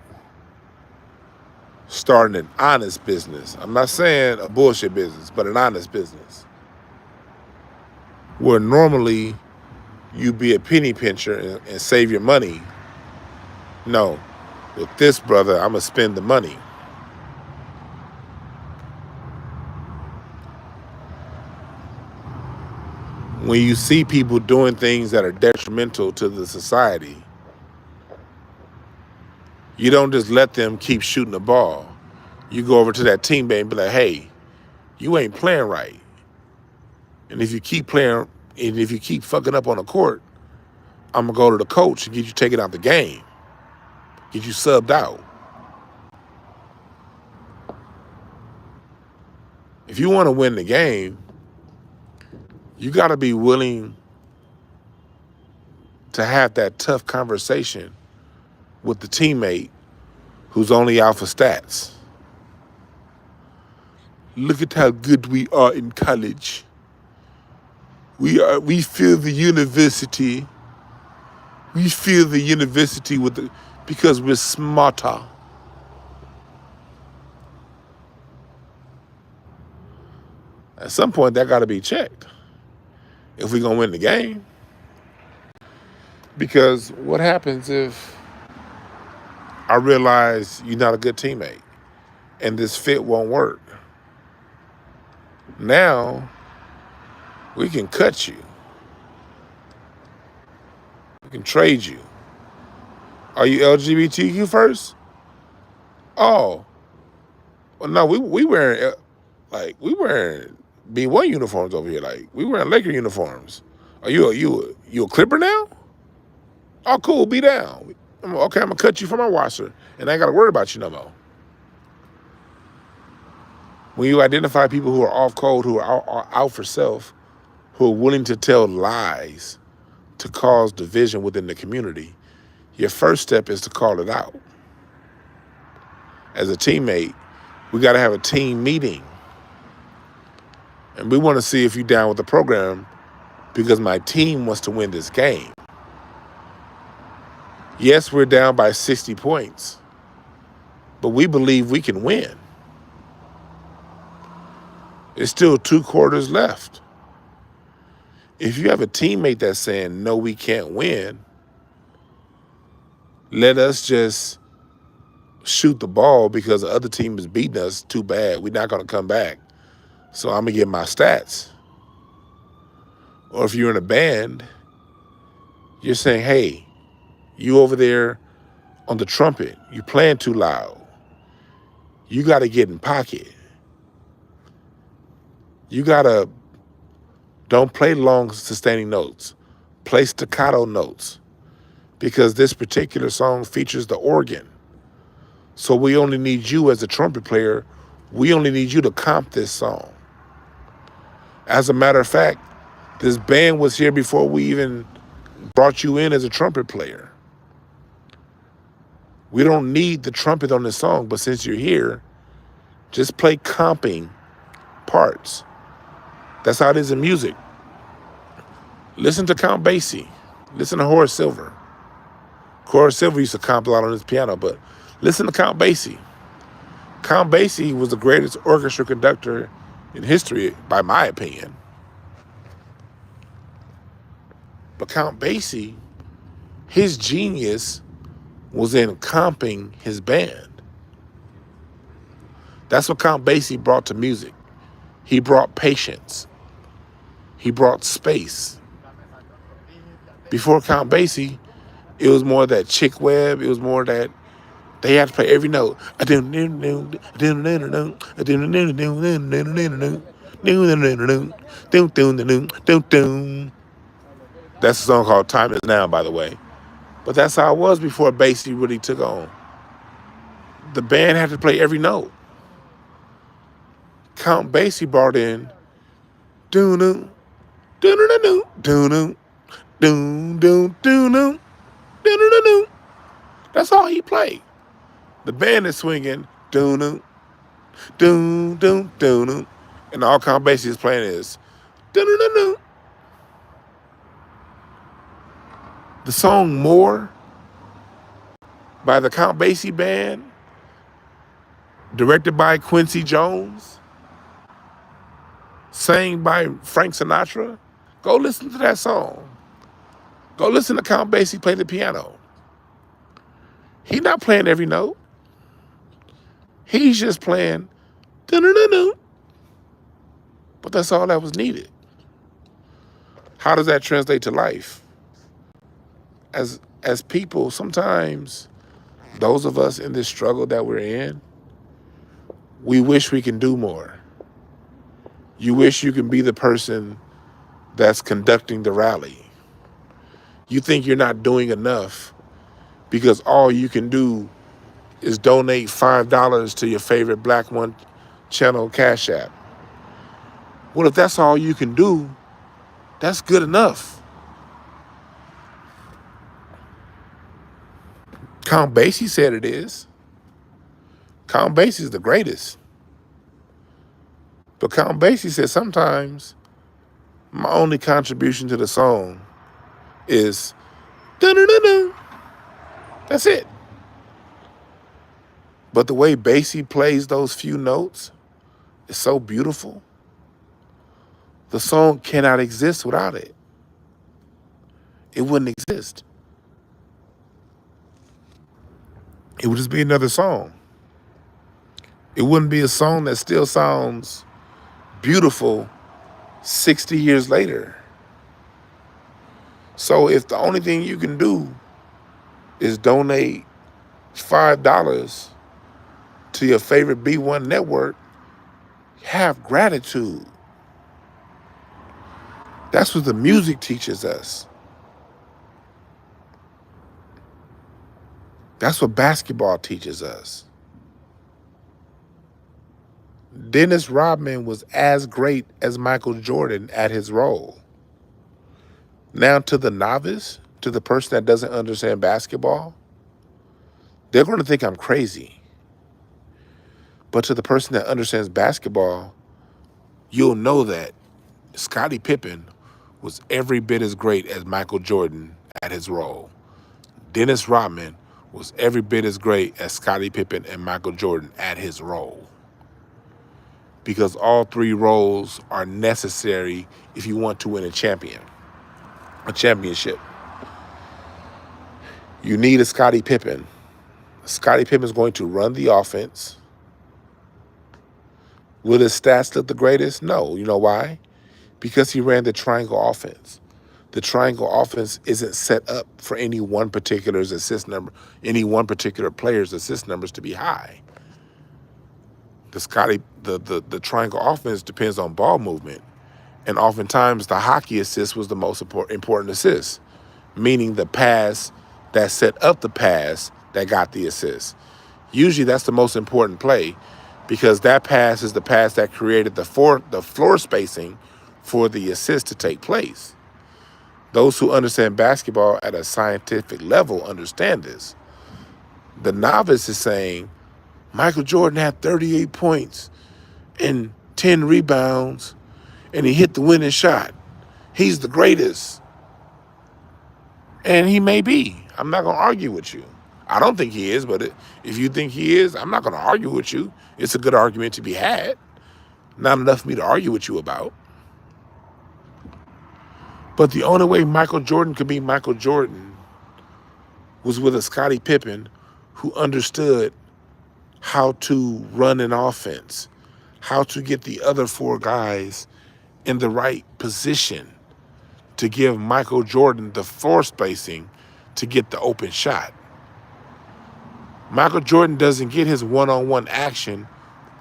starting an honest business, I'm not saying a bullshit business, but an honest business, where normally you be a penny pincher and save your money. No, with this brother, I'm gonna spend the money. When you see people doing things that are detrimental to the society, you don't just let them keep shooting the ball. You go over to that teammate and be like, hey, you ain't playing right. And if you keep playing, and if you keep fucking up on the court, I'm gonna go to the coach and get you taken out the game, get you subbed out. If you wanna win the game, you gotta be willing to have that tough conversation with the teammate who's only out for stats. Look at how good we are in college. We feel the university. We feel the university because we're smarter. At some point, that got to be checked if we're going to win the game. Because what happens if I realize you're not a good teammate and this fit won't work. Now we can cut you. We can trade you. Are you LGBTQ first? Oh, well, no, we wearing we wearing B1 uniforms over here. Like we wearing Laker uniforms. Are you a Clipper now? Oh, cool. Be down. Okay, I'm gonna cut you from my roster, and I ain't gotta worry about you no more. When you identify people who are off code, who are out for self, who are willing to tell lies to cause division within the community, your first step is to call it out. As a teammate, we got to have a team meeting. And we want to see if you're down with the program because my team wants to win this game. Yes, we're down by 60 points, but we believe we can win. There's still 2 quarters left. If you have a teammate that's saying, no, we can't win, let us just shoot the ball because the other team is beating us too bad. We're not going to come back. So I'm going to get my stats. Or if you're in a band, you're saying, hey, you over there on the trumpet, you playing too loud. You got to get in pocket. You got to, don't play long sustaining notes. Play staccato notes because this particular song features the organ. So we only need you as a trumpet player. We only need you to comp this song. As a matter of fact, this band was here before we even brought you in as a trumpet player. We don't need the trumpet on this song, but since you're here, just play comping parts. That's how it is in music. Listen to Count Basie. Listen to Horace Silver. Horace Silver used to comp a lot on his piano, but listen to Count Basie. Count Basie was the greatest orchestra conductor in history, by my opinion. But Count Basie, his genius was in comping his band. That's what Count Basie brought to music. He brought patience. He brought space. Before Count Basie, it was more that chick web. It was more that they had to play every note. That's a song called Time Is Now, by the way. But that's how it was before Basie really took on. The band had to play every note. Count Basie brought in doo-doo, doo-doo-doo, doo-doo, doo-doo, doo-doo, doo-doo-doo. That's all he played. The band is swinging doo-doo, doo-doo, doo-doo, and all Count Basie is playing is doo-doo-doo. The song More by the Count Basie Band, directed by Quincy Jones, sang by Frank Sinatra. Go listen to that song. Go listen to Count Basie play the piano. He's not playing every note. He's just playing doo-doo-doo-doo. But that's all that was needed. How does that translate to life? As people, sometimes those of us in this struggle that we're in, we wish we can do more. You wish you can be the person that's conducting the rally. You think you're not doing enough because all you can do is donate $5 to your favorite Black One channel Cash App. Well, if that's all you can do, that's good enough. Count Basie said it is. Count Basie is the greatest. But Count Basie said sometimes my only contribution to the song is dun-dun-dun-dun. That's it. But the way Basie plays those few notes is so beautiful. The song cannot exist without it. It wouldn't exist. It would just be another song. It wouldn't be a song that still sounds beautiful 60 years later. So if the only thing you can do is donate $5 to your favorite B1 network, have gratitude. That's what the music teaches us. That's what basketball teaches us. Dennis Rodman was as great as Michael Jordan at his role. Now, to the novice, to the person that doesn't understand basketball, they're going to think I'm crazy. But to the person that understands basketball, you'll know that Scottie Pippen was every bit as great as Michael Jordan at his role. Dennis Rodman was every bit as great as Scottie Pippen and Michael Jordan at his role. Because all three roles are necessary if you want to win a championship. You need a Scottie Pippen. Scottie Pippen is going to run the offense. Will his stats look the greatest? No. You know why? Because he ran the triangle offense. The triangle offense isn't set up for any one particular assist number, any one particular player's assist numbers to be high. The triangle offense depends on ball movement. And oftentimes the hockey assist was the most important assist, meaning the pass that set up the pass that got the assist. Usually that's the most important play because that pass is the pass that created the floor spacing for the assist to take place. Those who understand basketball at a scientific level understand this. The novice is saying, Michael Jordan had 38 points and 10 rebounds, and he hit the winning shot. He's the greatest. And he may be. I'm not going to argue with you. I don't think he is, but if you think he is, I'm not going to argue with you. It's a good argument to be had. Not enough for me to argue with you about. But the only way Michael Jordan could be Michael Jordan was with a Scottie Pippen who understood how to run an offense, how to get the other four guys in the right position to give Michael Jordan the floor spacing to get the open shot. Michael Jordan doesn't get his one-on-one action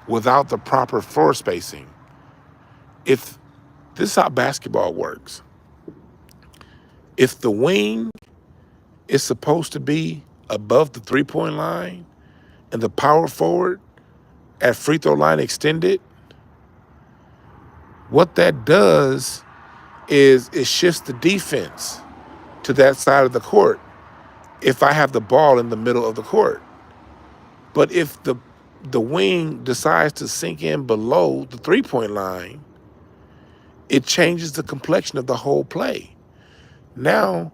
without the proper floor spacing. If this is how basketball works. If the wing is supposed to be above the three-point line and the power forward at free throw line extended, what that does is it shifts the defense to that side of the court if I have the ball in the middle of the court. But if the wing decides to sink in below the three-point line, it changes the complexion of the whole play. Now,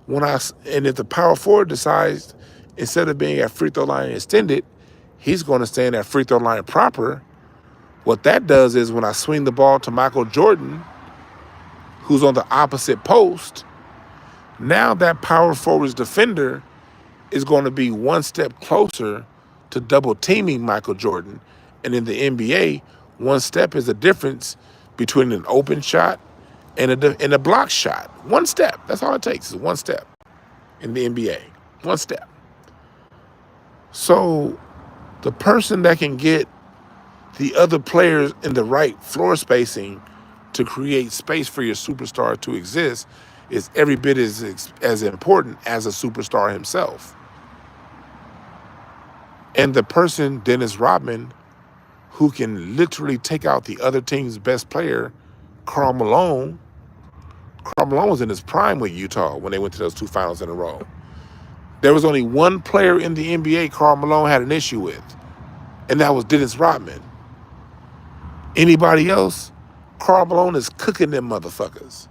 if the power forward decides, instead of being at free throw line extended, he's going to stand at free throw line proper, what that does is when I swing the ball to Michael Jordan, who's on the opposite post, now that power forward's defender is going to be one step closer to double teaming Michael Jordan. And in the NBA, one step is the difference between an open shot and a block shot. One step. That's all it takes is one step in the NBA. One step. So the person that can get the other players in the right floor spacing to create space for your superstar to exist is every bit as important as a superstar himself. And the person, Dennis Rodman, who can literally take out the other team's best player, Karl Malone. Karl Malone was in his prime with Utah when they went to those two finals in a row. There was only one player in the NBA Karl Malone had an issue with, and that was Dennis Rodman. Anybody else, Karl Malone is cooking them motherfuckers.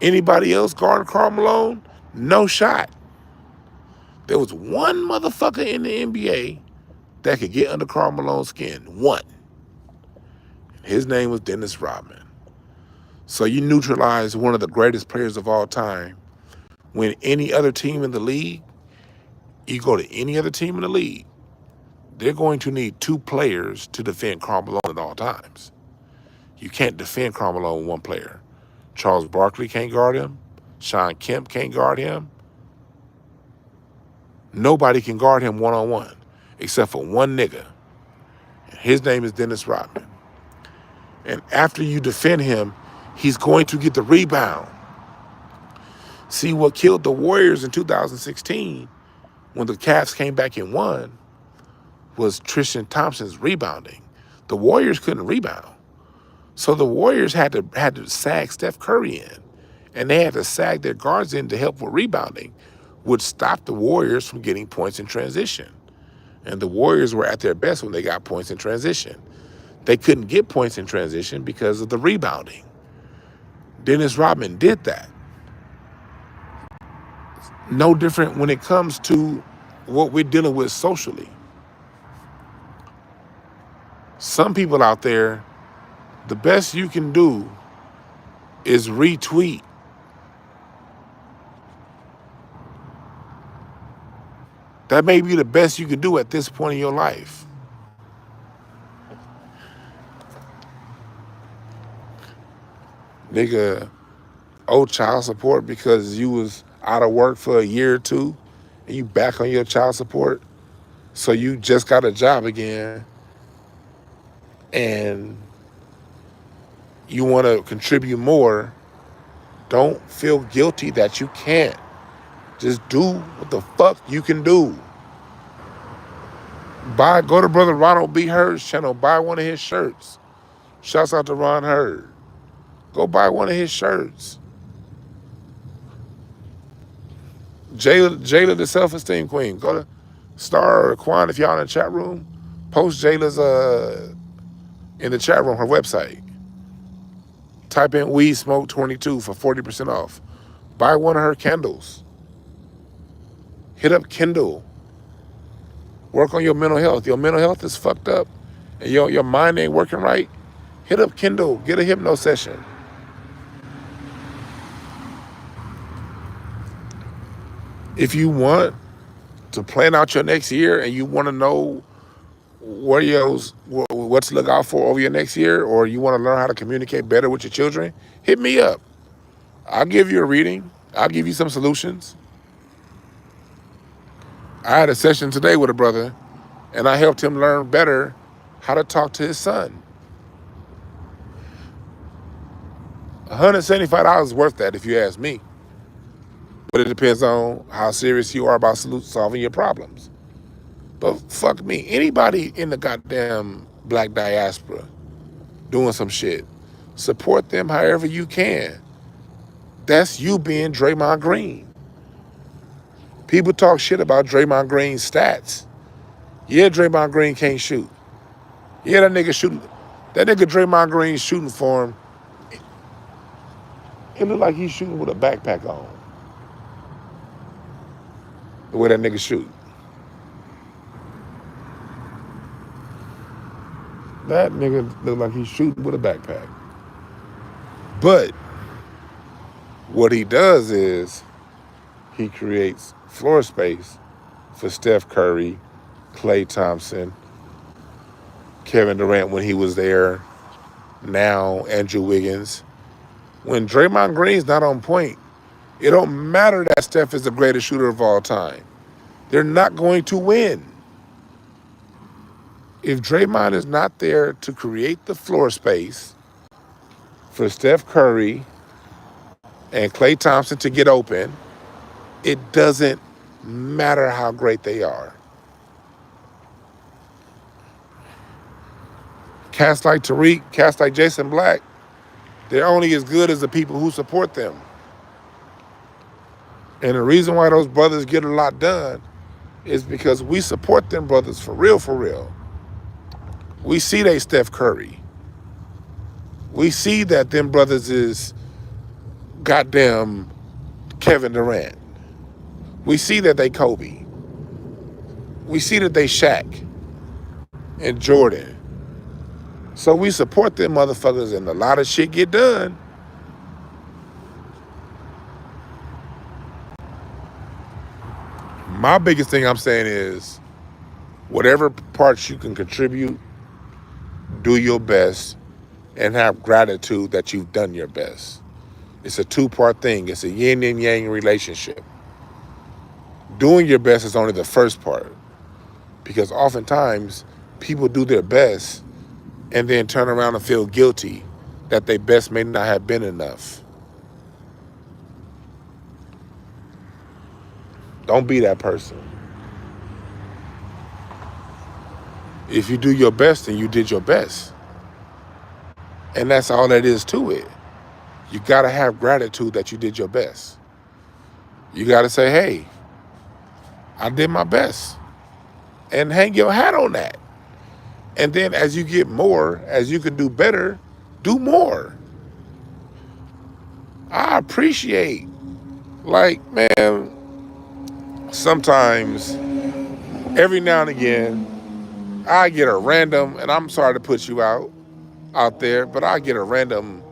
Anybody else guarding Karl Malone, no shot. There was one motherfucker in the NBA that could get under Karl Malone's skin. One. His name was Dennis Rodman. So you neutralize one of the greatest players of all time when any other team in the league You go to any other team in the league, they're going to need 2 players to defend Karl Malone at all times. You can't defend Karl Malone with 1 player. Charles Barkley can't guard him. Sean Kemp can't guard him. Nobody can guard him one-on-one except for 1 nigga. His name is Dennis Rodman. And after you defend him, he's going to get the rebound. See, what killed the Warriors in 2016 when the Cavs came back and won was Tristan Thompson's rebounding. The Warriors couldn't rebound. So the Warriors had to sag Steph Curry in. And they had to sag their guards in to help with rebounding, which stopped the Warriors from getting points in transition. And the Warriors were at their best when they got points in transition. They couldn't get points in transition because of the rebounding. Dennis Rodman did that. No different when it comes to what we're dealing with socially. Some people out there, the best you can do is retweet. That may be the best you can do at this point in your life. Nigga, owe child support because you was out of work for a year or 2 and you back on your child support. So you just got a job again and you want to contribute more. Don't feel guilty that you can't. Just do what the fuck you can do. Go to Brother Ronald B. Hurd's channel, buy one of his shirts. Shouts out to Ron Hurd. Go buy one of his shirts. Jayla the Self-Esteem Queen. Go to Star or Quan if y'all in the chat room. Post Jayla's in the chat room, her website. Type in Weed Smoke 22 for 40% off. Buy one of her candles. Hit up Kindle. Work on your mental health. Your mental health is fucked up and your mind ain't working right. Hit up Kindle. Get a hypno session. If you want to plan out your next year and you want to know what to look out for over your next year, or you want to learn how to communicate better with your children, hit me up. I'll give you a reading. I'll give you some solutions. I had a session today with a brother, and I helped him learn better how to talk to his son. $175 is worth that if you ask me. But it depends on how serious you are about solving your problems. But fuck me, anybody in the goddamn black diaspora doing some shit, support them however you can. That's you being Draymond Green. People talk shit about Draymond Green's stats. Yeah, Draymond Green can't shoot. Yeah, that nigga Draymond Green shooting for him. It look like he's shooting with a backpack on. The way that nigga shoot. That nigga look like he's shooting with a backpack. But what he does is he creates floor space for Steph Curry, Klay Thompson, Kevin Durant when he was there, now Andrew Wiggins. When Draymond Green's not on point, it don't matter that Steph is the greatest shooter of all time. They're not going to win. If Draymond is not there to create the floor space for Steph Curry and Klay Thompson to get open, it doesn't matter how great they are. Cats like Tariq, cats like Jason Black, they're only as good as the people who support them. And the reason why those brothers get a lot done is because we support them brothers for real, for real. We see they Steph Curry. We see that them brothers is goddamn Kevin Durant. We see that they Kobe. We see that they Shaq and Jordan. So we support them motherfuckers and a lot of shit get done. My biggest thing I'm saying is whatever parts you can contribute, do your best and have gratitude that you've done your best. It's a two-part thing. It's a yin and yang relationship. Doing your best is only the first part, because oftentimes people do their best and then turn around and feel guilty that their best may not have been enough. Don't be that person. If you do your best, then you did your best. And that's all that is to it. You got to have gratitude that you did your best. You got to say, hey, I did my best. And hang your hat on that. And then as you get more, as you can do better, do more. I appreciate, like, man, sometimes, every now and again, I get a random, and I'm sorry to put you out there, but I get a random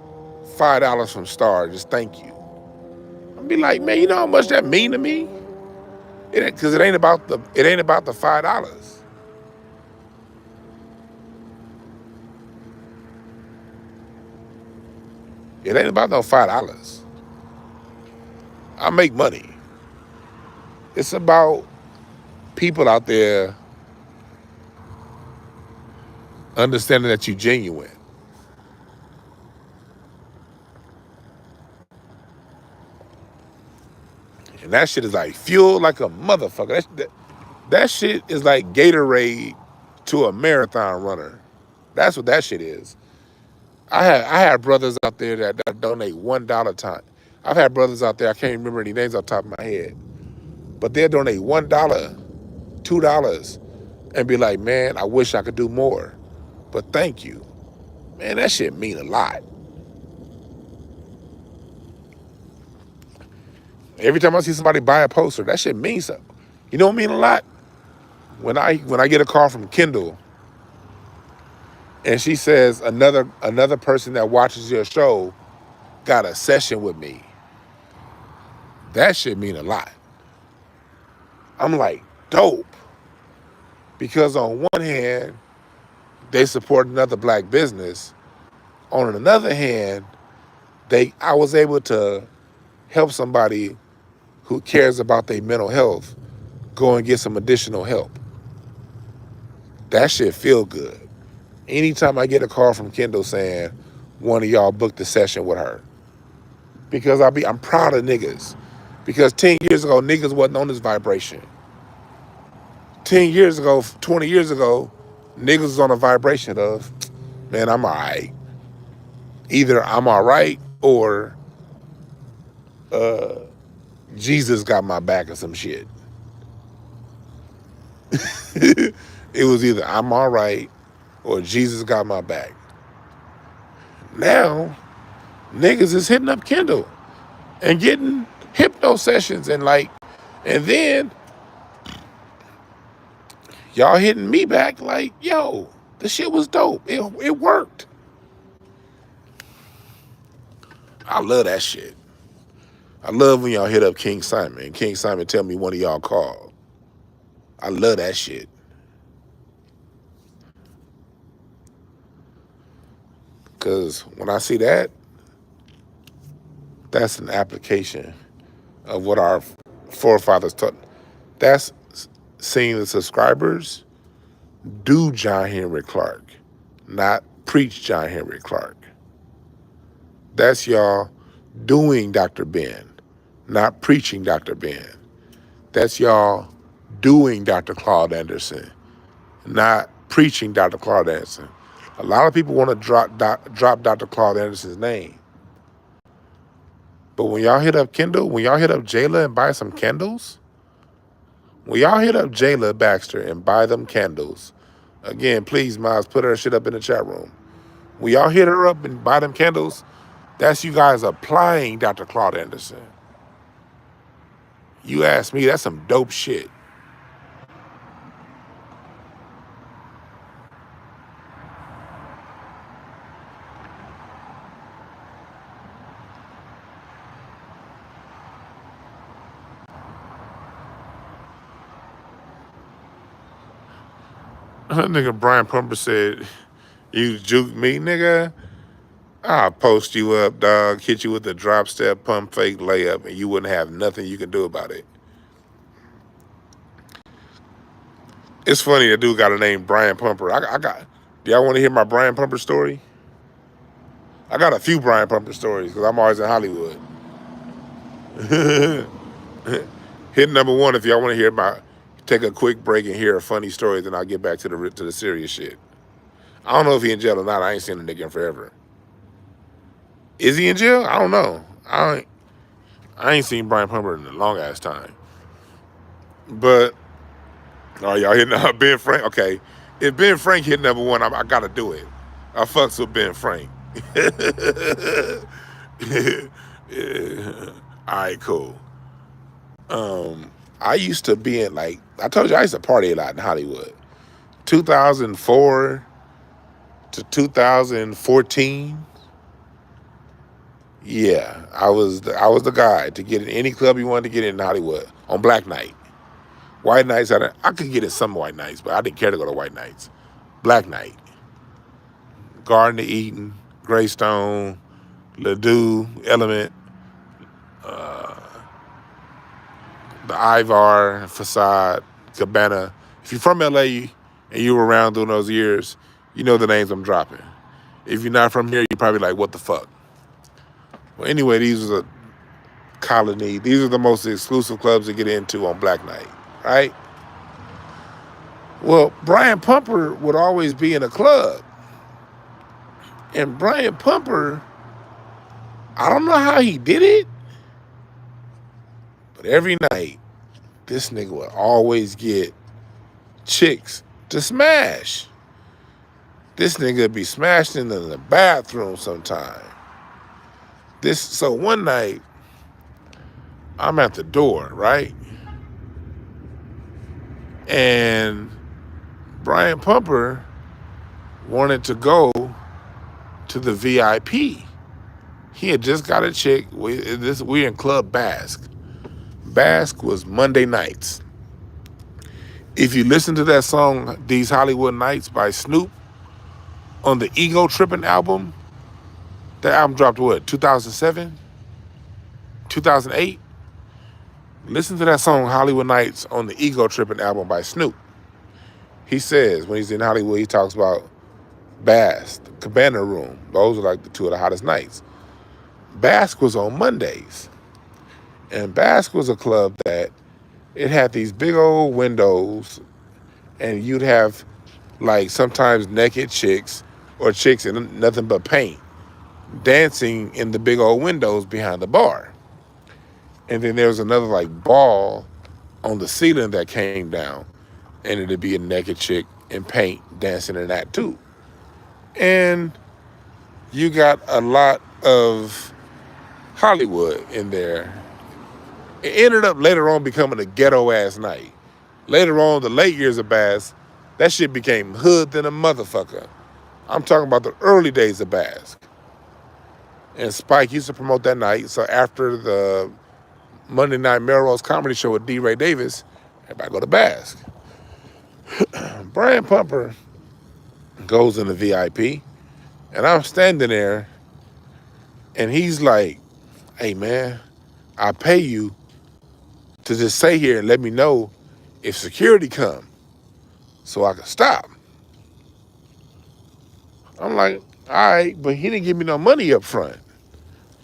$5 from Star, just thank you. I'll be like, man, you know how much that mean to me? Because it ain't about the $5. It ain't about no $5. I make money. It's about people out there understanding that you genuine. And that shit is like fuel like a motherfucker. That shit is like Gatorade to a marathon runner. That's what that shit is. I had brothers out there that donate $1 time. I've had brothers out there, I can't remember any names off the top of my head, but they'll donate $1, $2, and be like, man, I wish I could do more, but thank you. Man, that shit mean a lot. Every time I see somebody buy a poster, that shit means something. You know what mean a lot? When I get a call from Kendall and she says another person that watches your show got a session with me, that shit mean a lot. I'm like, dope. Because on one hand, they support another black business. On another hand, I was able to help somebody who cares about their mental health go and get some additional help. That shit feel good. Anytime I get a call from Kendall saying one of y'all booked a session with her, because I'm proud of niggas. Because 10 years ago, niggas wasn't on this vibration. 10 years ago, 20 years ago, niggas was on a vibration of, man, I'm all right. Either I'm all right or Jesus got my back or some shit. It was either I'm all right or Jesus got my back. Now, niggas is hitting up Kendall and getting hypno sessions and then y'all hitting me back like, yo, the shit was dope. It worked. I love that shit. I love when y'all hit up King Simon and King Simon tell me one of y'all called. I love that shit. Because when I see that, that's an application of what our forefathers taught. That's seeing the subscribers do John Henry Clark, not preach John Henry Clark. That's y'all doing Dr. Ben, not preaching Dr. Ben. That's y'all doing Dr. Claude Anderson, not preaching Dr. Claude Anderson. A lot of people want to drop Dr. Claude Anderson's name. But when y'all hit up Kendall, when y'all hit up Jayla and buy some candles, when y'all hit up Jayla Baxter and buy them candles, again, please, Miles, put her shit up in the chat room. When y'all hit her up and buy them candles, that's you guys applying Dr. Claude Anderson. You ask me, that's some dope shit. Nigga Brian Pumper said, you juke me, nigga. I'll post you up, dog, hit you with a drop step, pump fake layup, and you wouldn't have nothing you can do about it. It's funny, that dude got a name, Brian Pumper. Do y'all want to hear my Brian Pumper story? I got a few Brian Pumper stories because I'm always in Hollywood. Hit number one if y'all want to hear about. Take a quick break and hear a funny story, then I'll get back to the serious shit. I don't know if he in jail or not. I ain't seen the nigga in forever. Is he in jail? I don't know. I ain't seen Brian Pumper in a long ass time. But y'all hitting Ben Frank? Okay, if Ben Frank hit number one, I gotta do it. I fucks with Ben Frank. All right, cool. I used to be in, like, I told you I used to party a lot in Hollywood. 2004 to 2014. Yeah, I was the guy to get in any club you wanted to get in Hollywood on Black Night. White nights, I could get in some white nights, but I didn't care to go to white nights. Black Night. Garden of Eden, Greystone, Ladue, Element, the Ivar, Facade, Cabana. If you're from LA and you were around during those years, you know the names I'm dropping. If you're not from here, you're probably like, what the fuck? Well, anyway, these are the Colony. These are the most exclusive clubs to get into on Black Night, right? Well, Brian Pumper would always be in a club. And Brian Pumper, I don't know how he did it, but every night, this nigga would always get chicks to smash. This nigga would be smashing in the bathroom sometime. So one night, I'm at the door, right? And Brian Pumper wanted to go to the VIP. He had just got a chick. We're in Club Basque. Basque was Monday nights. If you listen to that song, These Hollywood Nights by Snoop, on the Ego Trippin' album, that album dropped what, 2007? 2008? Listen to that song, Hollywood Nights, on the Ego Trippin' album by Snoop. He says, when he's in Hollywood, he talks about Basque, the Cabana Room. Those are like the two of the hottest nights. Basque was on Mondays. And Basque was a club that it had these big old windows, and you'd have like sometimes naked chicks or chicks in nothing but paint dancing in the big old windows behind the bar. And then there was another like ball on the ceiling that came down, and it'd be a naked chick in paint dancing in that too. And you got a lot of Hollywood in there. It ended up later on becoming a ghetto ass night. Later on, the late years of Basque, that shit became hood than a motherfucker. I'm talking about the early days of Basque. And Spike used to promote that night. So after the Monday Night Melrose Comedy Show with D. Ray Davis, everybody go to Basque. Brian Pumper goes in the VIP, and I'm standing there, and he's like, hey man, I pay you to just stay here and let me know if security come so I can stop. I'm like, all right, but he didn't give me no money up front.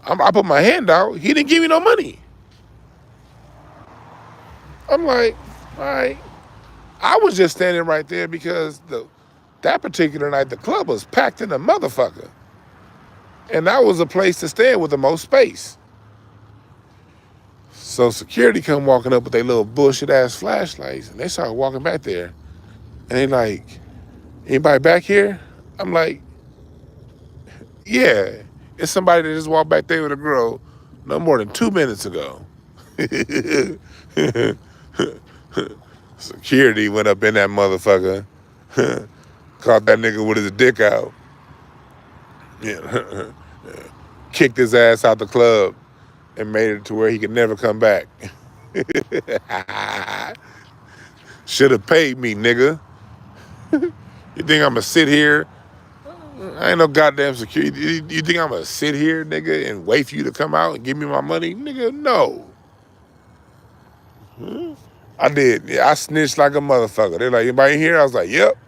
I put my hand out, he didn't give me no money. I'm like, all right. I was just standing right there because that particular night, the club was packed in a motherfucker. And that was a place to stand with the most space. So security come walking up with their little bullshit ass flashlights, and they started walking back there. And they like, anybody back here? I'm like, yeah, it's somebody that just walked back there with a girl no more than 2 minutes ago. Security went up in that motherfucker, caught that nigga with his dick out, kicked his ass out the club, and made it to where he could never come back. Should have paid me, nigga. You think I'm gonna sit here? I ain't no goddamn security. You think I'm gonna sit here, nigga, and wait for you to come out and give me my money? Nigga, no. I did. Yeah, I snitched like a motherfucker. They're like, anybody here? I was like, yep.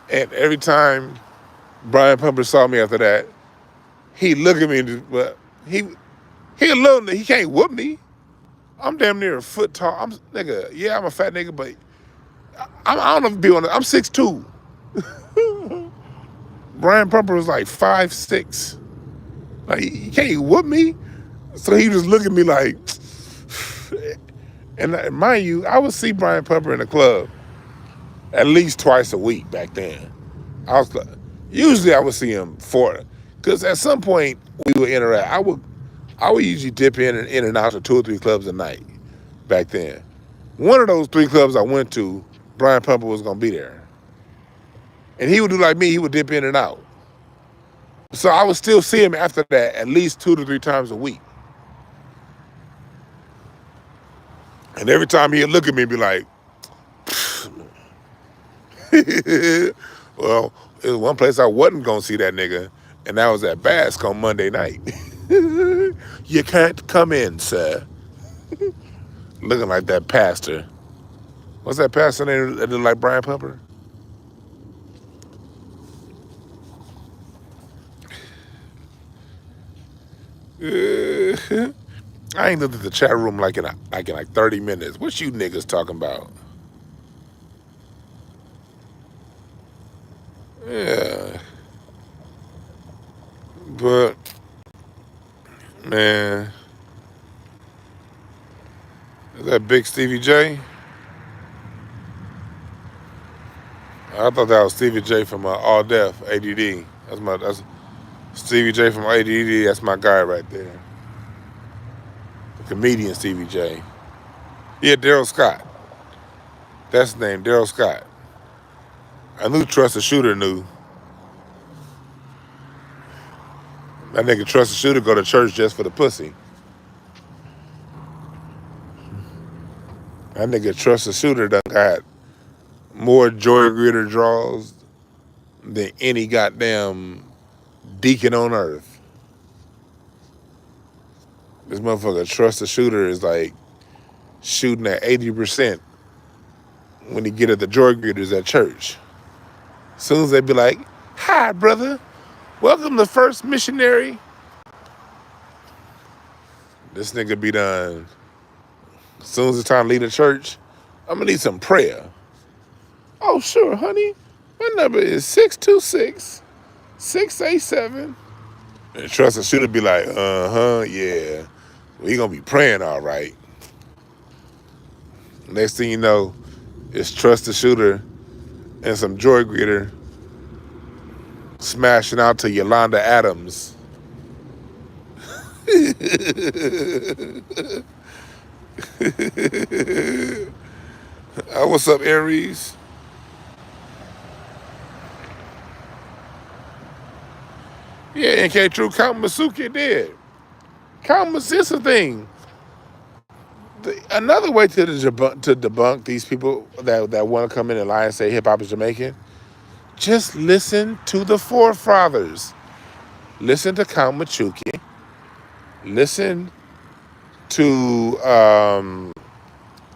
And every time Brian Pumper saw me after that, he look at me, but he a little nigga. He can't whoop me. I'm damn near a foot tall. I'm nigga. Yeah, I'm a fat nigga, but I don't know if be on. I'm 6'2". Brian Pumper was like 5'6". Like he can't whoop me. So he just look at me like. And mind you, I would see Brian Pumper in the club at least twice a week back then. Usually I would see him because at some point we would interact. I would usually dip in and out to 2 or 3 clubs a night back then. One of those 3 clubs I went to, Brian Pumper was gonna be there. And he would do like me, he would dip in and out. So I would still see him after that at least 2 to 3 times a week. And every time he'd look at me and be like, well, there's one place I wasn't gonna see that nigga, and that was at Basque on Monday night. You can't come in, sir. Looking like that pastor. What's that pastor name that look like Brian Pumper? I ain't looked at the chat room like in 30 minutes. What you niggas talking about? Yeah. But, man. Is that Big Stevie J? I thought that was Stevie J from All Deaf, ADD. That's Stevie J from ADD. That's my guy right there. The comedian Stevie J. Yeah, Daryl Scott. That's his name, Daryl Scott. I knew Trust the Shooter knew. That nigga Trust the Shooter go to church just for the pussy. That nigga Trust the Shooter done got more Joy Gritter draws than any goddamn deacon on earth. This motherfucker Trust the Shooter is like shooting at 80% when he get at the Joy Gritters at church. As soon as they be like, hi, brother. Welcome to First Missionary. This nigga be done. As soon as it's time to leave the church, I'm gonna need some prayer. Oh, sure, honey. My number is 626-687. And Trust the Shooter be like, yeah. We gonna be praying all right. Next thing you know, it's Trust the Shooter and some Joy Gritter smashing out to Yolanda Adams. What's up, Aries? Yeah, NK True, Count Masuki did. Count Masuki's a thing. Another way to debunk these people that want to come in and lie and say hip hop is Jamaican, just listen to the forefathers. Listen to Count Machuki. Listen to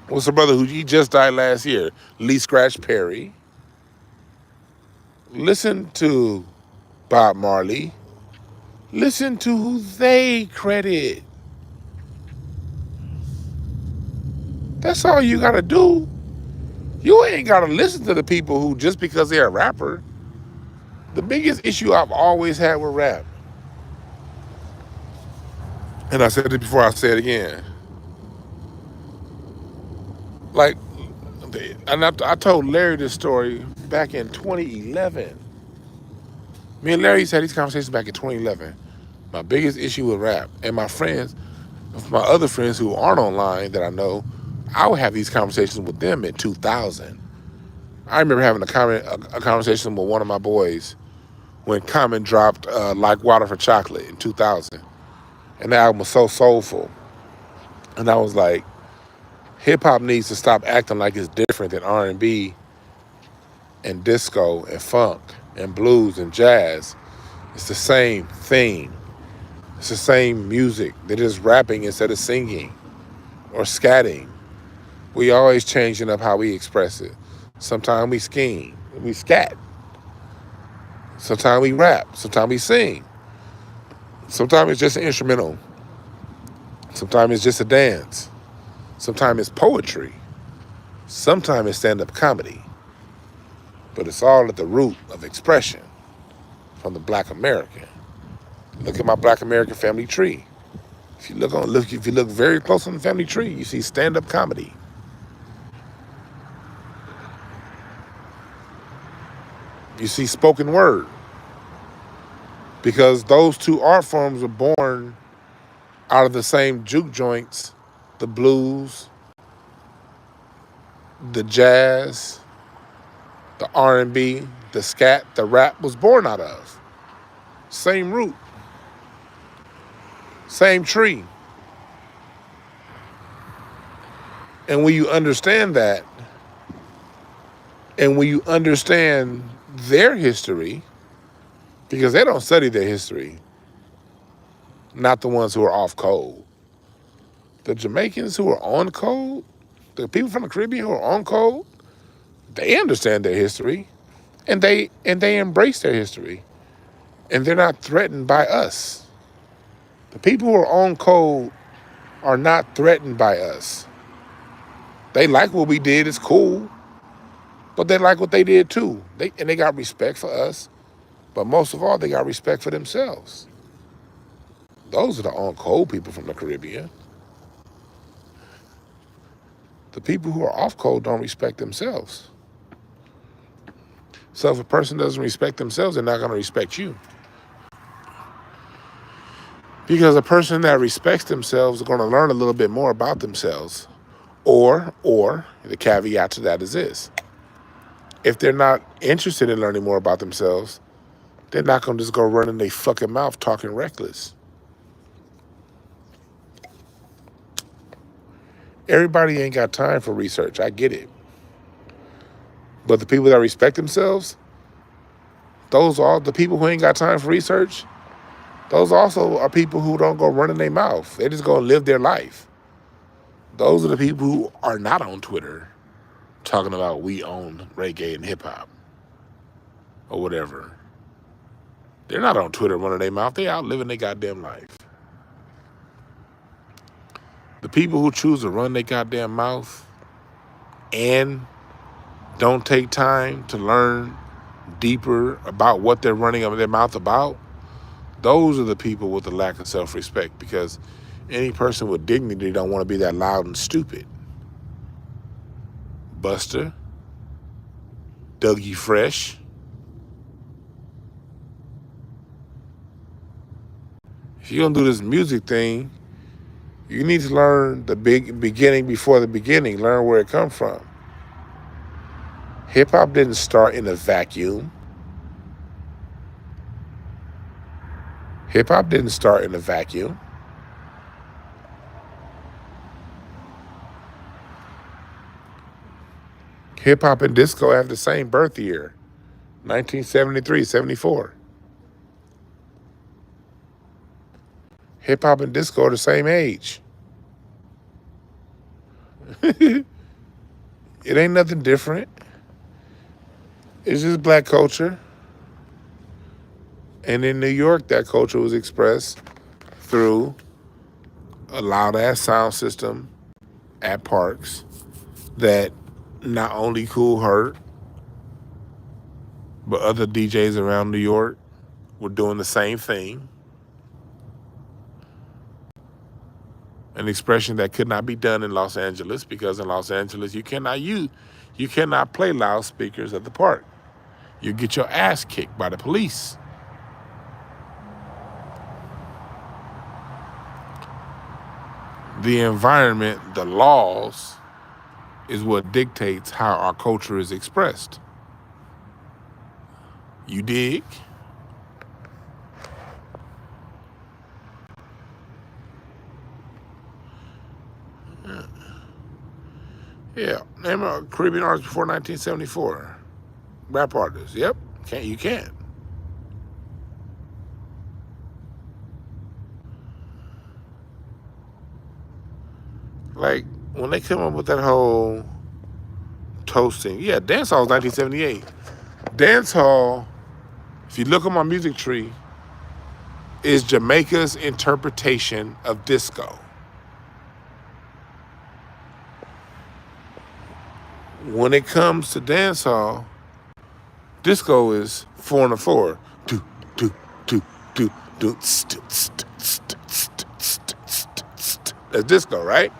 what's the brother who he just died last year, Lee Scratch Perry. Listen to Bob Marley. Listen to who they credit. That's all you gotta do. You ain't gotta listen to the people who just because they're a rapper. The biggest issue I've always had with rap, and I said it before, I say it again. Like, and I told Larry this story back in 2011. Me and Larry used to have these conversations back in 2011. My biggest issue with rap, and my other friends who aren't online that I know, I would have these conversations with them in 2000. I remember having a conversation with one of my boys when Common dropped Like Water for Chocolate in 2000. And the album was so soulful. And I was like, Hip hop needs to stop acting like it's different than R&B and disco and funk and blues and jazz. It's the same thing. It's the same music. They're just rapping instead of singing or scatting. We always changing up how we express it. Sometimes we scheme, we scat. Sometimes we rap. Sometimes we sing. Sometimes it's just an instrumental. Sometimes it's just a dance. Sometimes it's poetry. Sometimes it's stand-up comedy. But it's all at the root of expression from the Black American. Look at my Black American family tree. If you look very close on the family tree, you see stand-up comedy. You see spoken word. Because those two art forms were born out of the same juke joints, the blues, the jazz, the R&B, the scat, the rap was born out of. Same root. Same tree. And when you understand that, and when you understand their history, because they don't study their history, not the ones who are off code. The Jamaicans who are on code, the people from the Caribbean who are on code, they understand their history, and they embrace their history, and they're not threatened by us. The people who are on code are not threatened by us. They like what we did, it's cool, but they like what they did too. They got respect for us, but most of all, they got respect for themselves. Those are the on code people from the Caribbean. The people who are off code don't respect themselves. So if a person doesn't respect themselves, they're not going to respect you. Because a person that respects themselves is going to learn a little bit more about themselves. Or the caveat to that is this. If they're not interested in learning more about themselves, they're not going to just go running their fucking mouth talking reckless. Everybody ain't got time for research. I get it. But the people that respect themselves, those are the people who ain't got time for research. Those also are people who don't go running their mouth. They just go live their life. Those are the people who are not on Twitter talking about we own reggae and hip hop or whatever. They're not on Twitter running their mouth. They out living their goddamn life. The people who choose to run their goddamn mouth and don't take time to learn deeper about what they're running their mouth about, those are the people with the lack of self-respect, because any person with dignity don't want to be that loud and stupid. Buster, Dougie Fresh, if you're going to do this music thing, you need to learn the beginning before the beginning, learn where it comes from. Hip-hop didn't start in a vacuum. Hip-hop didn't start in a vacuum. Hip-hop and disco have the same birth year, 1973, 74. Hip-hop and disco are the same age. It ain't nothing different. It's just black culture. And in New York, that culture was expressed through a loud-ass sound system at parks that not only Kool Herc, but other DJs around New York were doing the same thing. An expression that could not be done in Los Angeles, because in Los Angeles you cannot play loudspeakers at the park. You get your ass kicked by the police. The environment, the laws, is what dictates how our culture is expressed. You dig? Yeah, name a Caribbean artist before 1974. Rap artist. Yep, you can't. Like when they come up with that whole toasting, yeah, dancehall is 1978. Dancehall, if you look on my music tree, is Jamaica's interpretation of disco. When it comes to dancehall, disco is 4 and a 4. Do, do, do, do, do, that's disco, right?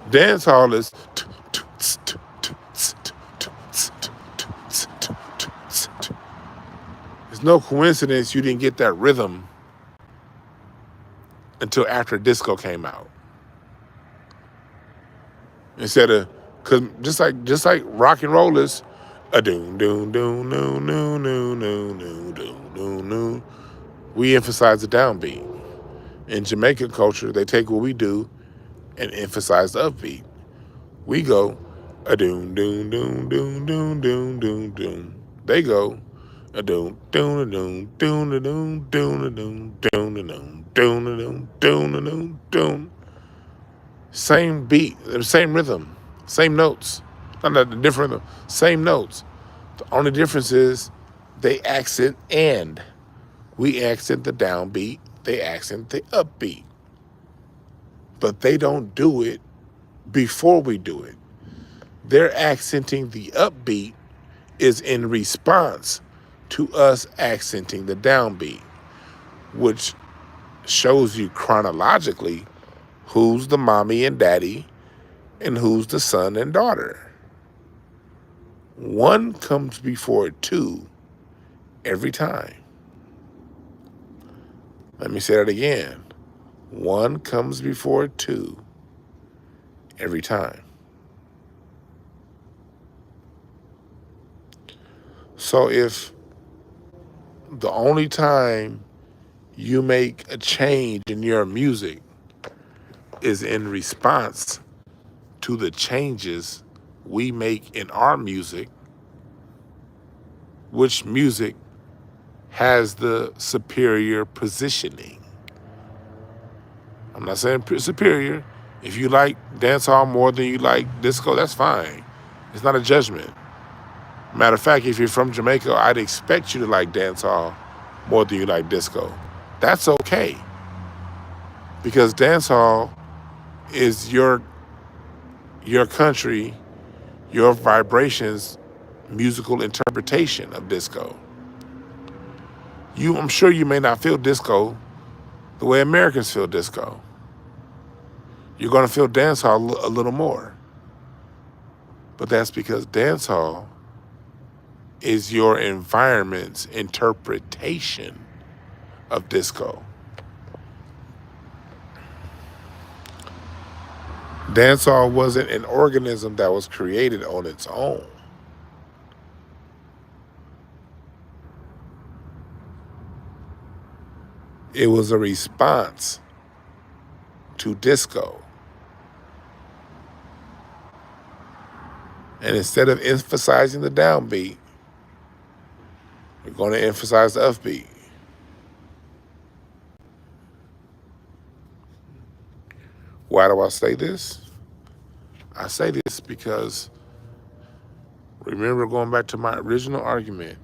Dancehall is. It's no coincidence you didn't get that rhythm until after disco came out. Instead of, cause just like rock and roll is a doom doom doom doom doom doom doom doom doom doom doom. We emphasize the downbeat. In Jamaican culture, they take what we do and emphasize the upbeat. We go a doom doom doom doom doom doom doom doom. They go a doom doom doom doom doom doom doom doom doom doom doom doom doom. Same beat, same rhythm, same notes. Not a different rhythm, same notes. The only difference is they accent and. We accent the downbeat, they accent the upbeat. But they don't do it before we do it. They're accenting the upbeat is in response to us accenting the downbeat, which shows you chronologically who's the mommy and daddy and who's the son and daughter. One comes before two every time. Let me say that again. One comes before two every time. So if the only time you make a change in your music is in response to the changes we make in our music, which music has the superior positioning? I'm not saying superior. If you like dancehall more than you like disco, that's fine. It's not a judgment. Matter of fact, if you're from Jamaica, I'd expect you to like dancehall more than you like disco. That's okay. Because dancehall is your country, your vibrations, musical interpretation of disco. I'm sure you may not feel disco the way Americans feel disco. You're going to feel dancehall a little more. But that's because dancehall is your environment's interpretation of disco. Dancehall wasn't an organism that was created on its own. It was a response to disco. And instead of emphasizing the downbeat, we're going to emphasize the upbeat. Why do I say this? I say this because, remember, going back to my original argument,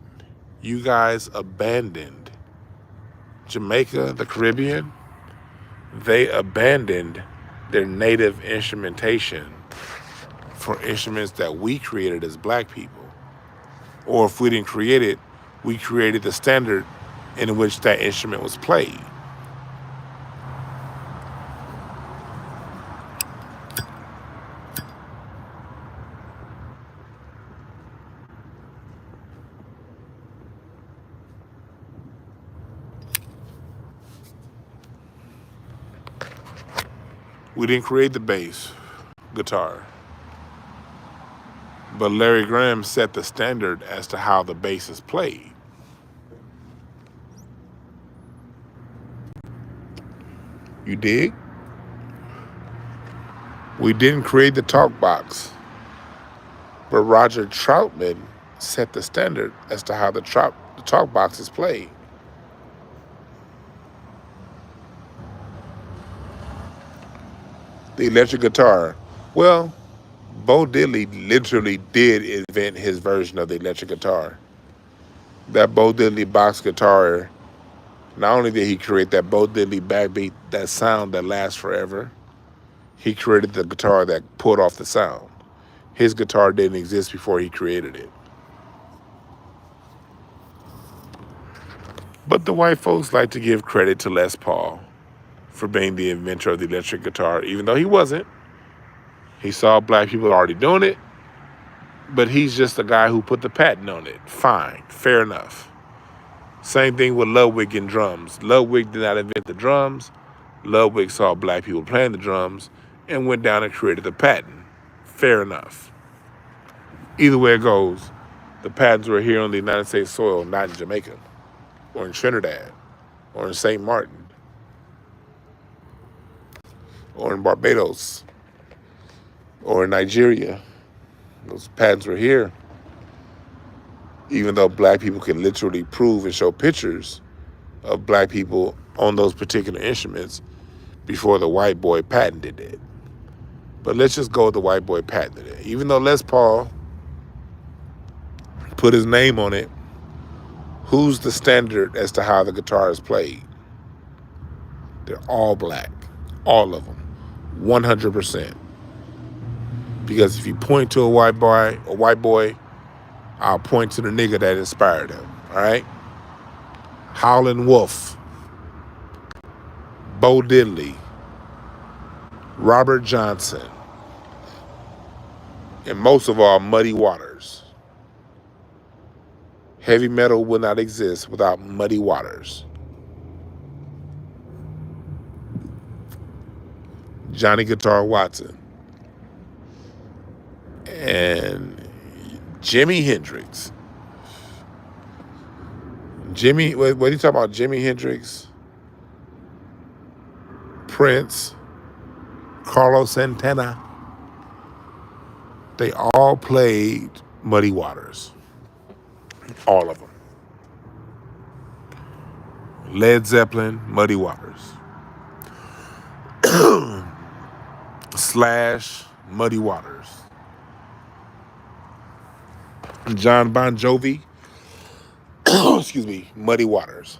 you guys abandoned Jamaica, the Caribbean. They abandoned their native instrumentation for instruments that we created as black people. Or if we didn't create it, we created the standard in which that instrument was played. We didn't create the bass guitar, but Larry Graham set the standard as to how the bass is played. You dig? We didn't create the talk box, but Roger Troutman set the standard as to how the talk box is played. The electric guitar. Well, Bo Diddley literally did invent his version of the electric guitar. That Bo Diddley box guitar, not only did he create that Bo Diddley backbeat, that sound that lasts forever, he created the guitar that pulled off the sound. His guitar didn't exist before he created it. But the white folks like to give credit to Les Paul for being the inventor of the electric guitar, even though he wasn't. He saw black people already doing it, but he's just the guy who put the patent on it. Fine, fair enough. Same thing with Ludwig and drums. Ludwig did not invent the drums. Ludwig saw black people playing the drums and went down and created the patent. Fair enough. Either way it goes, the patents were here on the United States soil, not in Jamaica, or in Trinidad, or in St. Martin, or in Barbados, or in Nigeria. Those patents were here. Even though black people can literally prove and show pictures of black people on those particular instruments before the white boy patented it. But let's just go with the white boy patented it. Even though Les Paul put his name on it, who's the standard as to how the guitar is played? They're all black. All of them. 100%. Because if you point to a white boy, I'll point to the nigga that inspired him. All right? Howlin' Wolf, Bo Diddley, Robert Johnson, and most of all, Muddy Waters. Heavy metal would not exist without Muddy Waters. Johnny Guitar Watson. And Jimi Hendrix. What are you talking about? Jimi Hendrix, Prince, Carlos Santana. They all played Muddy Waters. All of them. Led Zeppelin, Muddy Waters. Slash, Muddy Waters. John Bon Jovi, excuse me, Muddy Waters.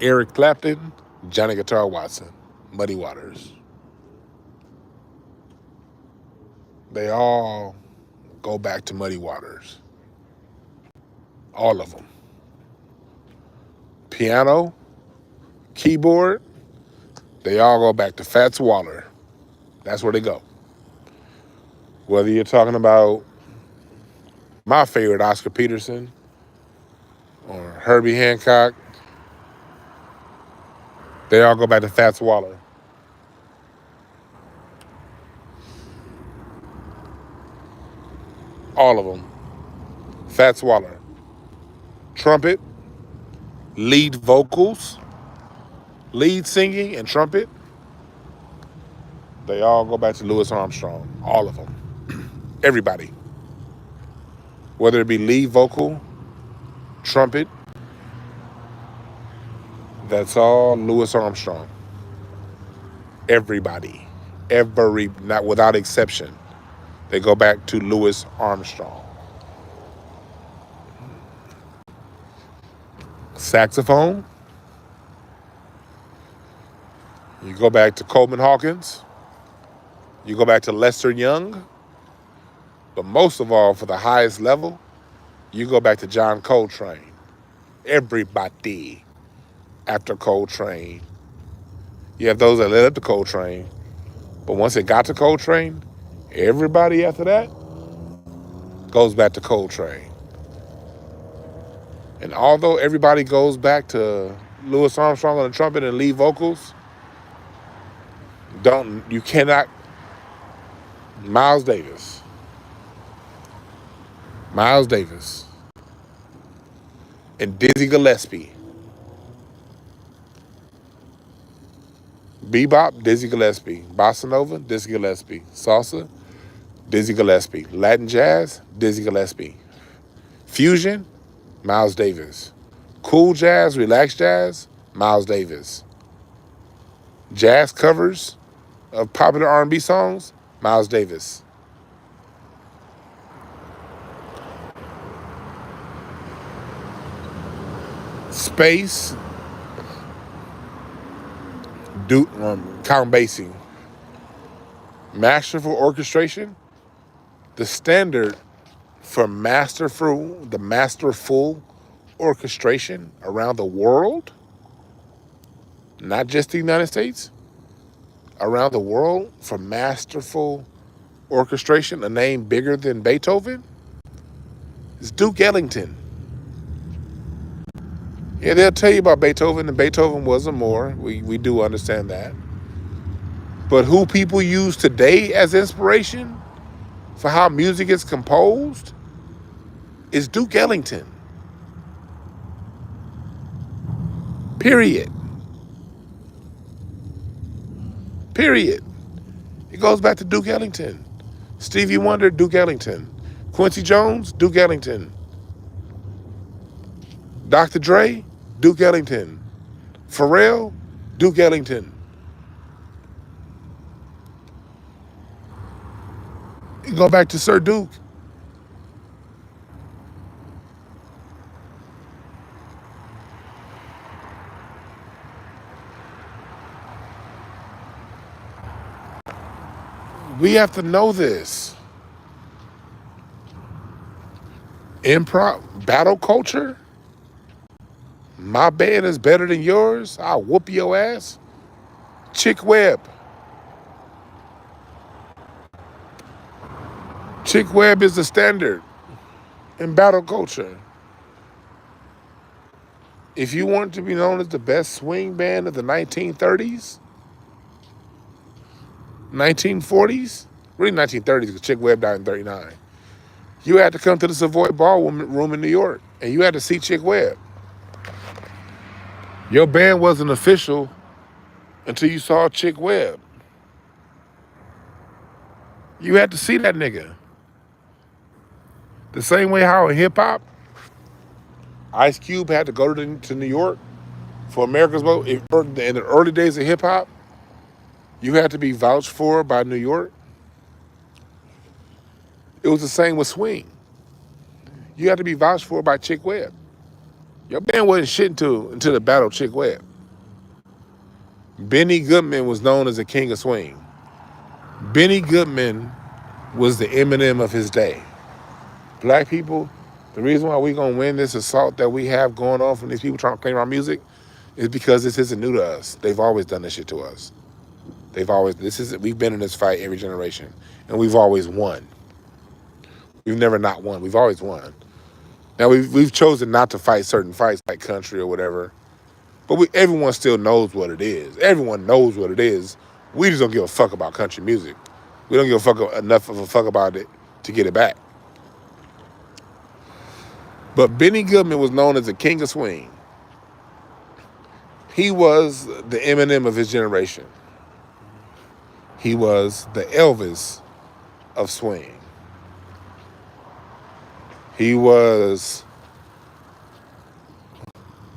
Eric Clapton, Johnny Guitar Watson, Muddy Waters. They all go back to Muddy Waters. All of them. Piano, keyboard, they all go back to Fats Waller. That's where they go. Whether you're talking about my favorite, Oscar Peterson, or Herbie Hancock, they all go back to Fats Waller. All of them. Fats Waller. Trumpet, lead vocals, lead singing and trumpet, they all go back to Louis Armstrong. All of them. Everybody. Whether it be lead vocal, trumpet, that's all Louis Armstrong. Everybody. Not without exception. They go back to Louis Armstrong. Saxophone. You go back to Coleman Hawkins. You go back to Lester Young. But most of all, for the highest level, you go back to John Coltrane. Everybody after Coltrane. You have those that led up to Coltrane. But once it got to Coltrane, everybody after that goes back to Coltrane. And although everybody goes back to Louis Armstrong on the trumpet and lead vocals, you cannot. Miles Davis, and Dizzy Gillespie. Bebop, Dizzy Gillespie. Bossa Nova, Dizzy Gillespie. Salsa, Dizzy Gillespie. Latin Jazz, Dizzy Gillespie. Fusion, Miles Davis. Cool Jazz, Relaxed Jazz, Miles Davis. Jazz covers of popular R&B songs, Miles Davis. Space, Count Basie. Masterful orchestration, the standard for masterful orchestration around the world, not just the United States, around the world for masterful orchestration, a name bigger than Beethoven, is Duke Ellington. Yeah, they'll tell you about Beethoven, and Beethoven was a Moor. We do understand that. But who people use today as inspiration for how music is composed is Duke Ellington. Period. Period. It goes back to Duke Ellington. Stevie Wonder, Duke Ellington. Quincy Jones, Duke Ellington. Dr. Dre, Duke Ellington. Pharrell, Duke Ellington. You go back to Sir Duke. We have to know this. Improv, battle culture. My band is better than yours. I'll whoop your ass. Chick Webb. Chick Webb is the standard in battle culture. If you want to be known as the best swing band of the 1930s, 1940s, really 1930s, because Chick Webb died in 39. You had to come to the Savoy Ballroom in New York, and you had to see Chick Webb. Your band wasn't official until you saw Chick Webb. You had to see that nigga. The same way how in hip-hop, Ice Cube had to go to New York for America's Vote. In the early days of hip-hop, you had to be vouched for by New York. It was the same with swing. You had to be vouched for by Chick Webb. Your band wasn't shit until the battle of Chick Webb. Benny Goodman was known as the king of swing. Benny Goodman was the Eminem of his day. Black people, the reason why we're going to win this assault that we have going on from these people trying to claim our music is because this isn't new to us. They've always done this shit to us. We've been in this fight every generation, and we've always won. We've never not won. We've always won. Now, we've chosen not to fight certain fights like country or whatever, but everyone still knows what it is. Everyone knows what it is. We just don't give a fuck about country music. We don't give enough of a fuck about it to get it back. But Benny Goodman was known as the king of swing. He was the Eminem of his generation. He was the Elvis of swing. He was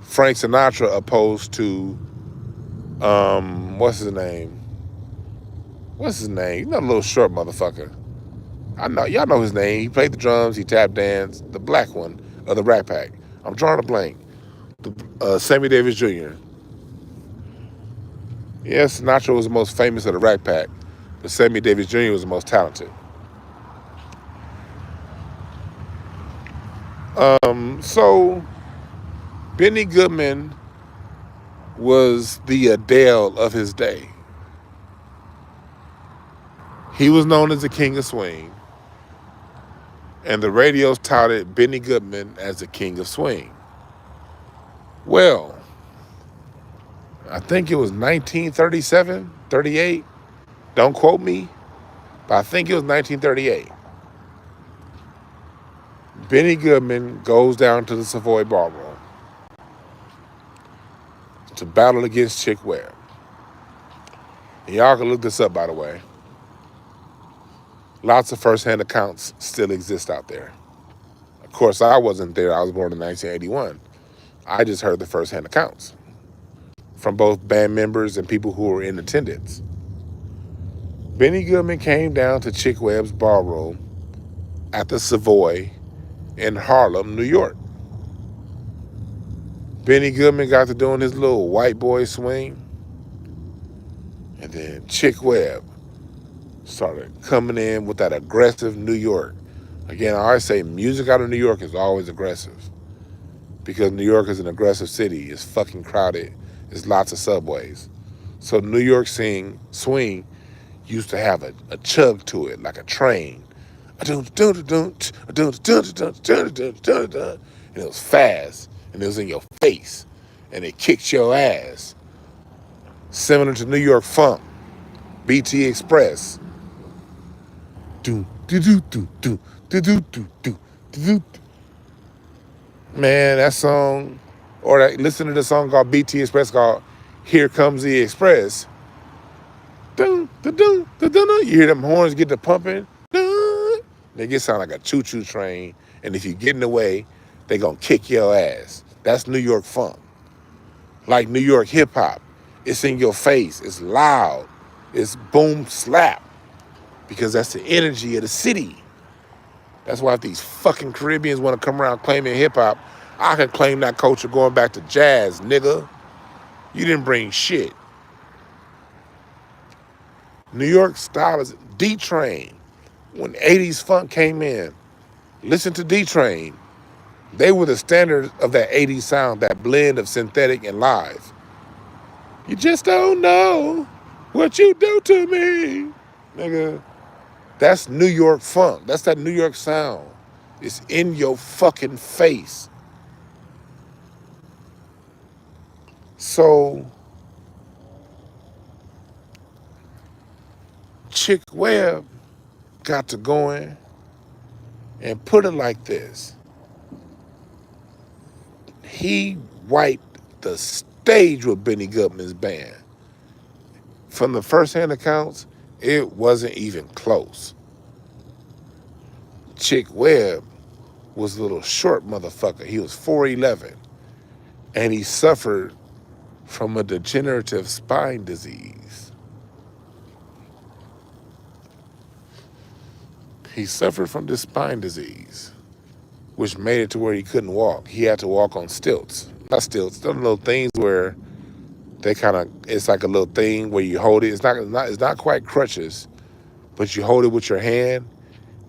Frank Sinatra opposed to, what's his name? You know, the little short motherfucker. Y'all know his name. He played the drums, he tap danced, the black one of the Rat Pack. I'm drawing a blank. Sammy Davis Jr. Yes, Sinatra was the most famous of the Rat Pack, but Sammy Davis Jr. was the most talented. So Benny Goodman was the Adele of his day. He was known as the king of swing, and the radios touted Benny Goodman as the king of swing. Well, I think it was 1937, 38. Don't quote me, but I think it was 1938. Benny Goodman goes down to the Savoy Ballroom to battle against Chick Webb. And y'all can look this up, by the way. Lots of first-hand accounts still exist out there. Of course, I wasn't there. I was born in 1981. I just heard the first-hand accounts from both band members and people who were in attendance. Benny Goodman came down to Chick Webb's ballroom at the Savoy in Harlem, New York. Benny Goodman got to doing his little white boy swing. And then Chick Webb started coming in with that aggressive New York. Again, I always say music out of New York is always aggressive because New York is an aggressive city. It's fucking crowded. There's lots of subways. So New York swing used to have a chug to it, like a train. And it was fast, and it was in your face, and it kicked your ass. Similar to New York funk, BT Express. Man, that song, listen to the song called BT Express called Here Comes the Express. You hear them horns get to pumping. They get sound like a choo-choo train, and if you get in the way, they gonna kick your ass. That's New York funk. Like New York hip-hop. It's in your face, it's loud, it's boom slap, because that's the energy of the city. That's why if these fucking Caribbeans want to come around claiming hip-hop, I can claim that culture going back to jazz, nigga. You didn't bring shit. New York style is D-Train. When 80s funk came in, listen to D-Train. They were the standard of that 80s sound, that blend of synthetic and live. You just don't know what you do to me, nigga. That's New York funk. That's that New York sound. It's in your fucking face. So, Chick Webb got to going and put it like this. He wiped the stage with Benny Goodman's band. From the first-hand accounts, it wasn't even close. Chick Webb was a little short motherfucker. He was 4'11", and he suffered from a degenerative spine disease. He suffered from this spine disease, which made it to where he couldn't walk. He had to walk on stilts. Not stilts, those little things where they it's like a little thing where you hold it. It's not quite crutches, but you hold it with your hand,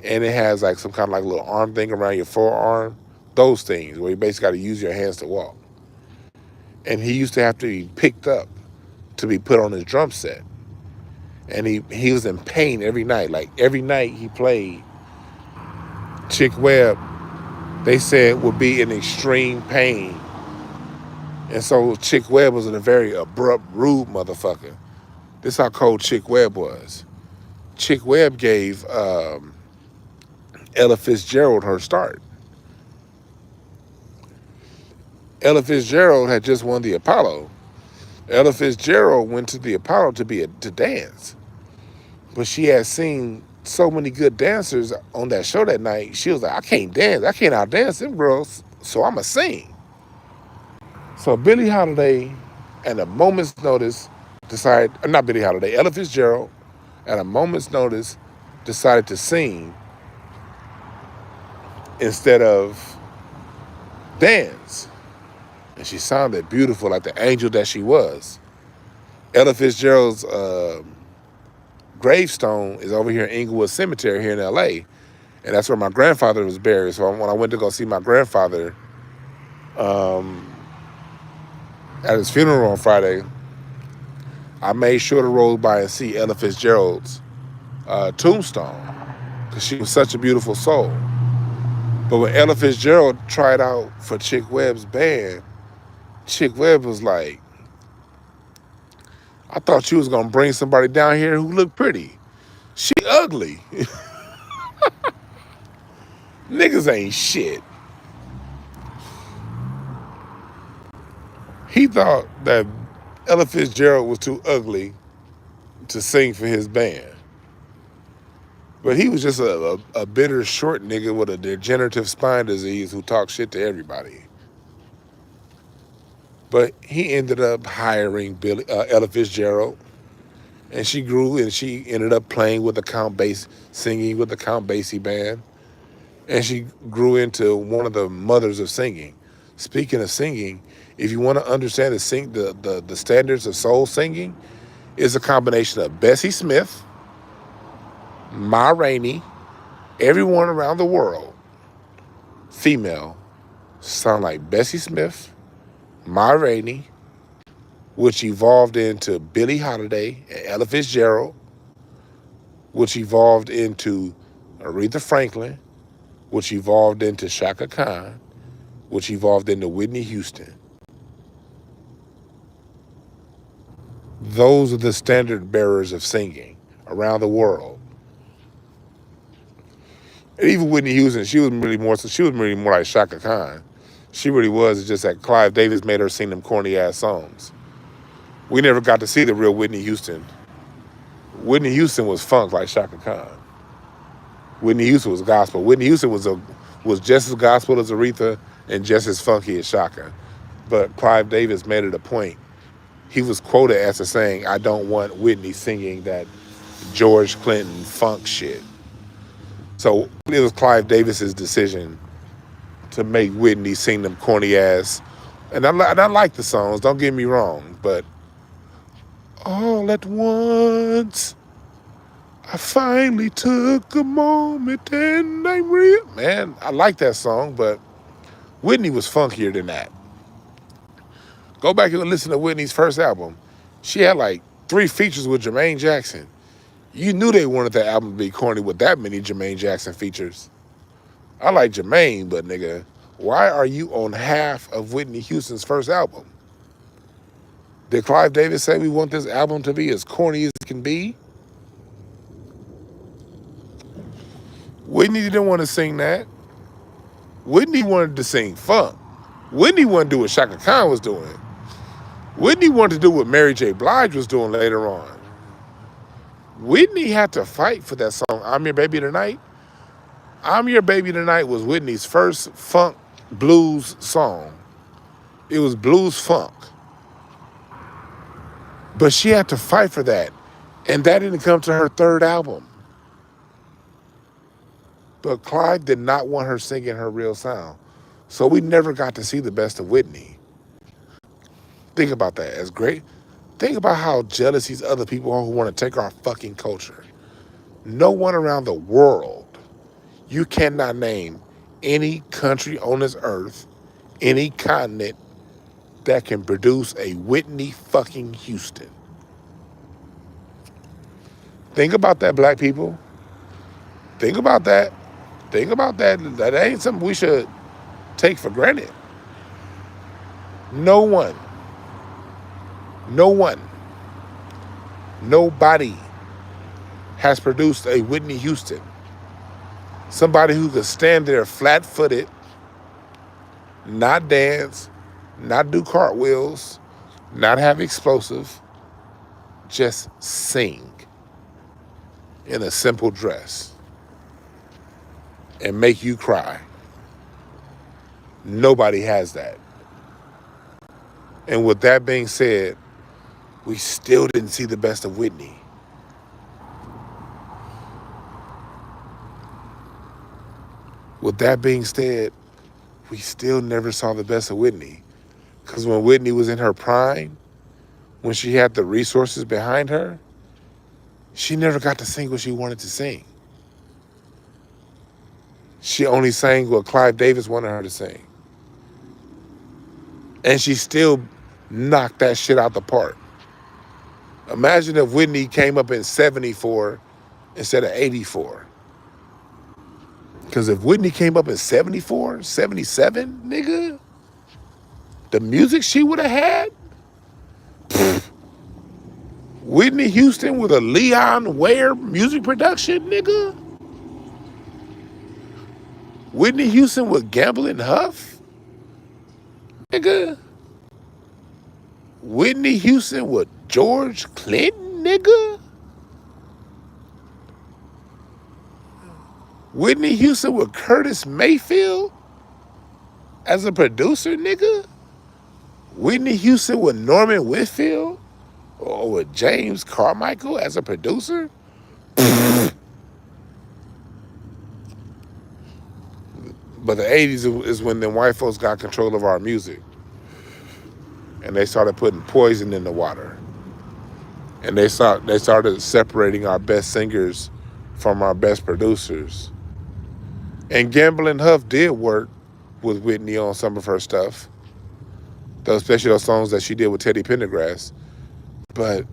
and it has like some kind of like little arm thing around your forearm. Those things where you basically got to use your hands to walk. And he used to have to be picked up to be put on his drum set. And he was in pain every night. Like every night he played, Chick Webb, they said, would be in extreme pain. And so Chick Webb was a very abrupt, rude motherfucker. This is how cold Chick Webb was. Chick Webb gave Ella Fitzgerald her start. Ella Fitzgerald had just won the Apollo. Ella Fitzgerald went to the Apollo to dance. But she had seen so many good dancers on that show that night. She was like, I can't dance. I can't outdance them girls, so I'ma sing. So Billie Holiday, at a moment's notice, Ella Fitzgerald, at a moment's notice, decided to sing instead of dance. And she sounded beautiful, like the angel that she was. Ella Fitzgerald's gravestone is over here in Inglewood Cemetery here in LA. And that's where my grandfather was buried. So when I went to go see my grandfather at his funeral on Friday, I made sure to roll by and see Ella Fitzgerald's tombstone, because she was such a beautiful soul. But when Ella Fitzgerald tried out for Chick Webb's band, Chick Webb was like, I thought you was gonna bring somebody down here who looked pretty. She ugly. Niggas ain't shit. He thought that Ella Fitzgerald was too ugly to sing for his band. But he was just a bitter short nigga with a degenerative spine disease who talked shit to everybody. But he ended up hiring Ella Fitzgerald, and she grew and she ended up playing with the Count Basie, singing with the Count Basie band. And she grew into one of the mothers of singing. Speaking of singing, if you want to understand the standards of soul singing, it's a combination of Bessie Smith, Ma Rainey, everyone around the world, female, sound like Bessie Smith, Ma Rainey, which evolved into Billie Holiday and Ella Fitzgerald, which evolved into Aretha Franklin, which evolved into Shaka Khan, which evolved into Whitney Houston. Those are the standard bearers of singing around the world. And even Whitney Houston, she was really more like Shaka Khan. She really was. It's just that Clive Davis made her sing them corny ass songs. We never got to see the real Whitney Houston. Whitney Houston was funk like Shaka Khan. Whitney Houston was gospel. Whitney Houston was just as gospel as Aretha and just as funky as Shaka. But Clive Davis made it a point. He was quoted as saying, "I don't want Whitney singing that George Clinton funk shit." So it was Clive Davis's decision to make Whitney sing them corny ass. And I like the songs, don't get me wrong, but all at once, I finally took a moment and I'm real. Man, I like that song, but Whitney was funkier than that. Go back and listen to Whitney's first album. She had like 3 features with Jermaine Jackson. You knew they wanted that album to be corny with that many Jermaine Jackson features. I like Jermaine, but nigga, why are you on half of Whitney Houston's first album? Did Clive Davis say we want this album to be as corny as it can be? Whitney didn't want to sing that. Whitney wanted to sing funk. Whitney wanted to do what Shaka Khan was doing. Whitney wanted to do what Mary J. Blige was doing later on. Whitney had to fight for that song, I'm Your Baby Tonight. I'm Your Baby Tonight was Whitney's first funk blues song. It was blues funk. But she had to fight for that. And that didn't come to her third album. But Clive did not want her singing her real sound. So we never got to see the best of Whitney. Think about that. As great. Think about how jealous these other people are who want to take our fucking culture. No one around the world, you cannot name any country on this earth, any continent that can produce a Whitney fucking Houston. Think about that, black people. Think about that. Think about that. That ain't something we should take for granted. No one. Nobody has produced a Whitney Houston. Somebody who could stand there flat-footed, not dance, not do cartwheels, not have explosive, just sing in a simple dress and make you cry. Nobody has that. And with that being said, we still didn't see the best of Whitney. With that being said, we still never saw the best of Whitney. Because when Whitney was in her prime, when she had the resources behind her, she never got to sing what she wanted to sing. She only sang what Clive Davis wanted her to sing. And she still knocked that shit out the park. Imagine if Whitney came up in 74 instead of 84. Because if Whitney came up in 74, 77, nigga, the music she would have had, Whitney Houston with a Leon Ware music production, nigga. Whitney Houston with Gamble and Huff, nigga. Whitney Houston with George Clinton, nigga. Whitney Houston with Curtis Mayfield as a producer, nigga? Whitney Houston with Norman Whitfield? Or with James Carmichael as a producer? But the 80s is when them white folks got control of our music. And they started putting poison in the water. And they started separating our best singers from our best producers. And Gamble & Huff did work with Whitney on some of her stuff. Especially those songs that she did with Teddy Pendergrass. But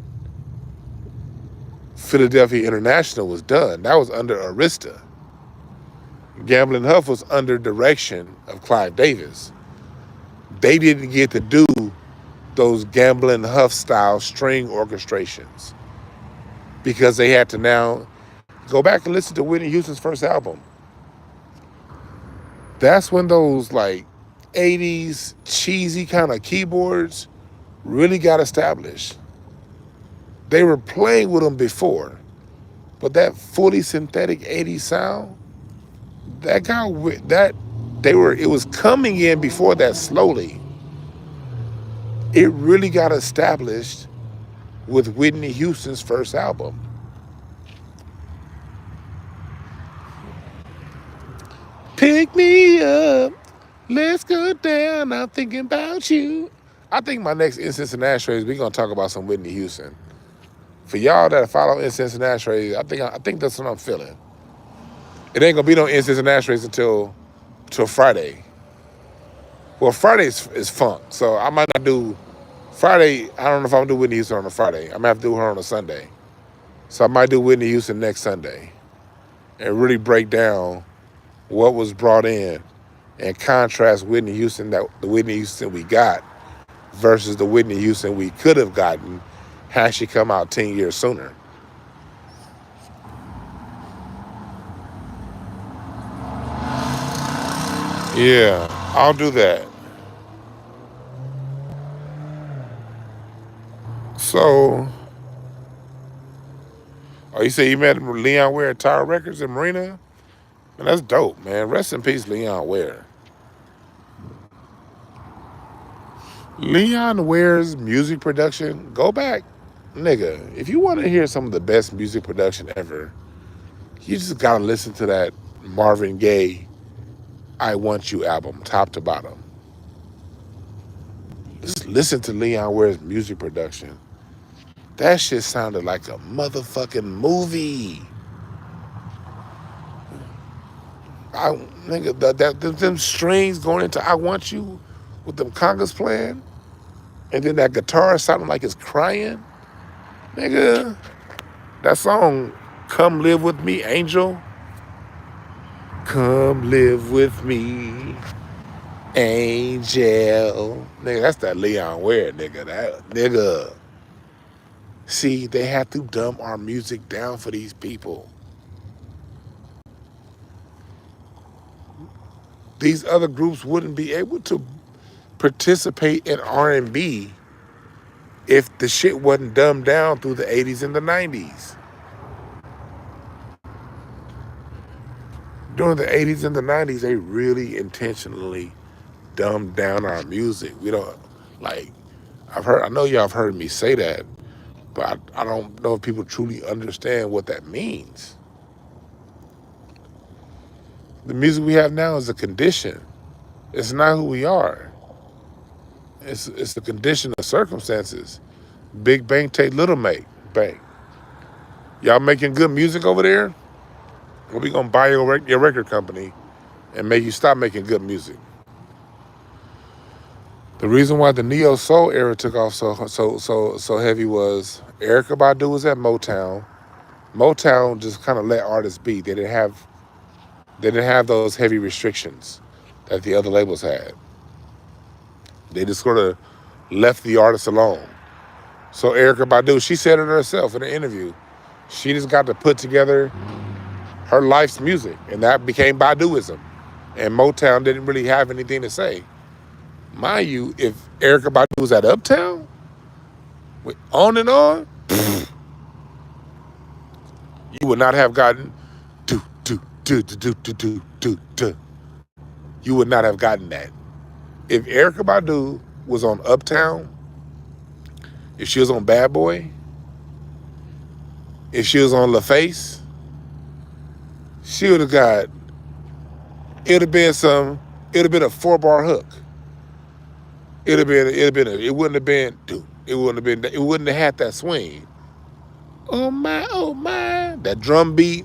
Philadelphia International was done. That was under Arista. Gamble & Huff was under direction of Clive Davis. They didn't get to do those Gamble & Huff style string orchestrations because they had to now go back and listen to Whitney Houston's first album. That's when those like 80s cheesy kind of keyboards really got established. They were playing with them before, but that fully synthetic 80s sound, it was coming in before that slowly. It really got established with Whitney Houston's first album. Pick me up, let's go down, I'm thinking about you. I think my next Incense and Ashtrays, we're gonna talk about some Whitney Houston. For y'all that follow Incense and Ashtrays, I think that's what I'm feeling. It ain't gonna be no Incense and Ashtrays until Friday. Well, Friday is funk, so I might not do Friday. I don't know if I'm gonna do Whitney Houston on a Friday. I'm gonna have to do her on a Sunday. So I might do Whitney Houston next Sunday and really break down what was brought in and contrast Whitney Houston, the Whitney Houston we got versus the Whitney Houston we could have gotten had she come out 10 years sooner. Yeah, I'll do that. So, oh, you say you met Leon Ware at Tower Records in Marina? Man, that's dope, man. Rest in peace, Leon Ware. Leon Ware's music production, go back. Nigga, if you want to hear some of the best music production ever, you just gotta listen to that Marvin Gaye, I Want You album, top to bottom. Just listen to Leon Ware's music production. That shit sounded like a motherfucking movie. Nigga, them strings going into I Want You with them congas playing, and then that guitar sounding like it's crying. Nigga, that song, Come Live With Me, Angel. Come live with me, Angel. Nigga, that's that Leon Ware, nigga. Nigga. See, they had to dumb our music down for these people. These other groups wouldn't be able to participate in R&B if the shit wasn't dumbed down through the 80s and the 90s. During the 80s and the 90s, they really intentionally dumbed down our music. We don't, like, I know y'all have heard me say that, but I don't know if people truly understand what that means. The music we have now is a condition. It's not who we are. It's the condition of circumstances. Big bank take little bank. Y'all making good music over there? Well, we gonna buy your record company and make you stop making good music. The reason why the neo soul era took off so heavy was Erykah Badu was at Motown. Motown just kind of let artists be. They didn't have those heavy restrictions that the other labels had. They just sort of left the artists alone. So Erykah Badu, she said it herself in an interview. She just got to put together her life's music, and that became Baduism. And Motown didn't really have anything to say. Mind you, if Erykah Badu was at Uptown, with On and On, you would not have gotten do, do, do, do, do, do, do, do. You would not have gotten that. If Erykah Badu was on Uptown, if she was on Bad Boy, if she was on LaFace, she would have got, it would have been a 4-bar hook. It wouldn't have been, dude, it wouldn't have had that swing. Oh my, that drum beat.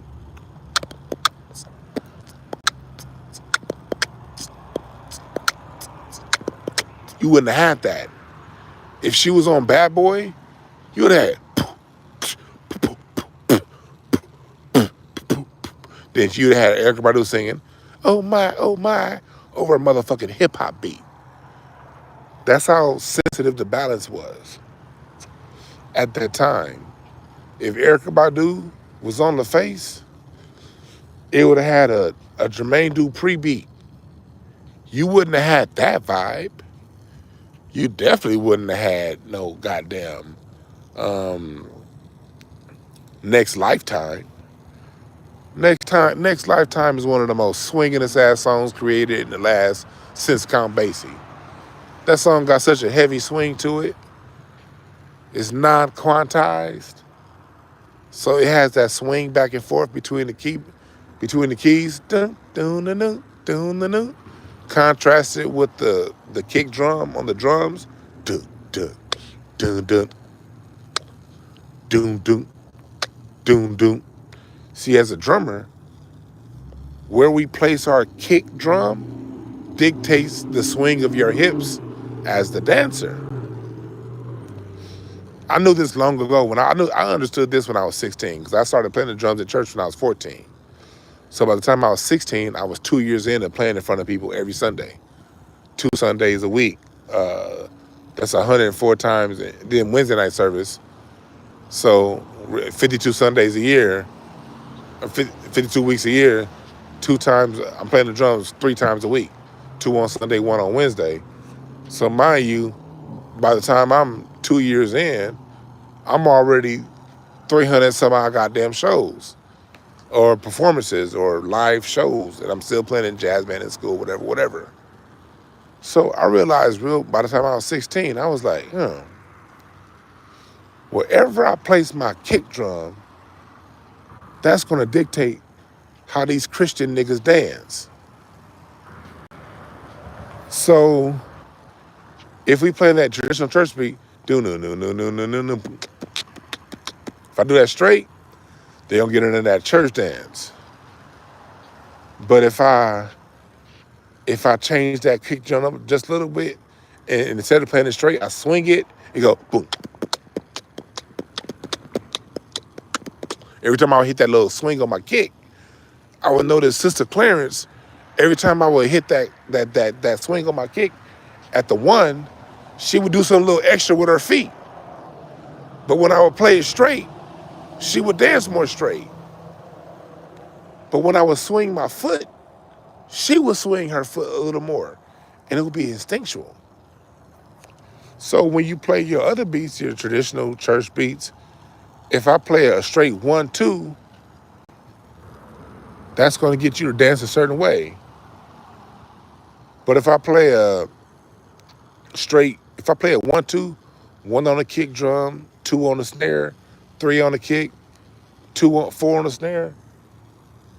You wouldn't have had that. If she was on Bad Boy, you would have had. Then you'd have had Erykah Badu singing, oh my, over a motherfucking hip hop beat. That's how sensitive the balance was at that time. If Erykah Badu was on LaFace, it would have had a Jermaine Dupri beat. You wouldn't have had that vibe. You definitely wouldn't have had no goddamn Next Lifetime. Next Lifetime is one of the most swingingest ass songs created in the last since Count Basie. That song got such a heavy swing to it. It's non-quantized. So it has that swing back and forth between the keys. Dun, dun, dun, dun, dun, dun, dun. Contrasted with the kick drum on the drums. Dun, dun, dun, dun. Doom, doom, doom, doom. See, as a drummer, where we place our kick drum dictates the swing of your hips as the dancer. I knew this long ago. I understood this when I was 16, because I started playing the drums at church when I was 14. So by the time I was 16, I was 2 years in and playing in front of people every Sunday, 2 Sundays a week. That's 104 times. Then Wednesday night service. So 52 Sundays a year, 52 weeks a year, 2 times. I'm playing the drums 3 times a week, 2 on Sunday, 1 on Wednesday. So mind you, by the time I'm 2 years in, I'm already 300 some odd goddamn shows or performances or live shows, and I'm still playing in jazz band in school, whatever. So I realized by the time I was 16, I was like, wherever I place my kick drum, that's going to dictate how these Christian niggas dance. So if we play that traditional church beat, if I do that straight, they don't get into that church dance. But if I change that kick drum up just a little bit, and instead of playing it straight, I swing it and go boom. Every time I would hit that little swing on my kick, I would notice Sister Clarence, every time I would hit that swing on my kick at the 1, she would do some little extra with her feet. But when I would play it straight, she would dance more straight. But when I would swing my foot, she would swing her foot a little more, and it would be instinctual. So when you play your other beats, your traditional church beats, if I play a straight 1-2, that's going to get you to dance a certain way. But if I play a 1-2, 1 on the kick drum, 2 on the snare, 3 on the kick, 4 on the snare,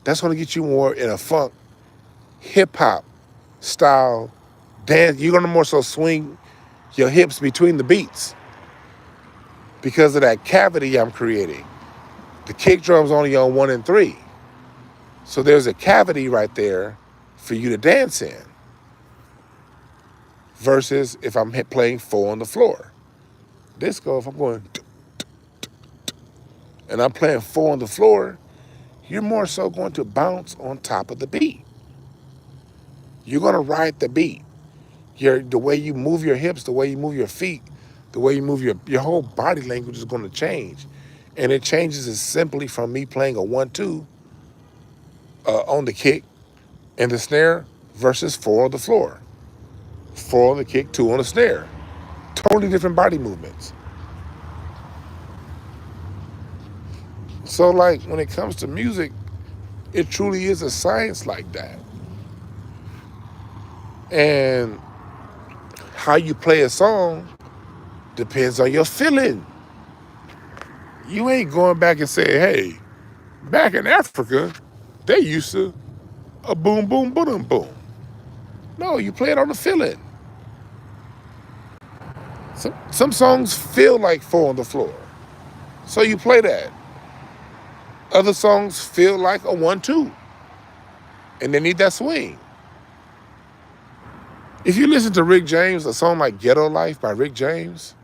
that's going to get you more in a funk, hip-hop style dance. You're going to more so swing your hips between the beats because of that cavity I'm creating. The kick drum's only on 1 and 3. So there's a cavity right there for you to dance in. Versus if I'm playing 4 on the floor. Disco, if I'm going and I'm playing 4 on the floor, you're more so going to bounce on top of the beat. You're going to ride the beat. The way you move your hips, the way you move your feet, the way you move your whole body language is going to change. And it changes as simply from me playing a 1-2 on the kick and the snare versus 4 on the floor. 4 on the kick, 2 on the snare. Totally different body movements. So like when it comes to music, It truly is a science like that. And how you play a song depends on your feeling. You ain't going back and saying, hey, back in Africa, they used to a boom, boom, boom, boom. No, you play it on the feeling. Some songs feel like Four on the Floor. So you play that. Other songs feel like a 1-2. And they need that swing. If you listen to Rick James, a song like Ghetto Life by Rick James,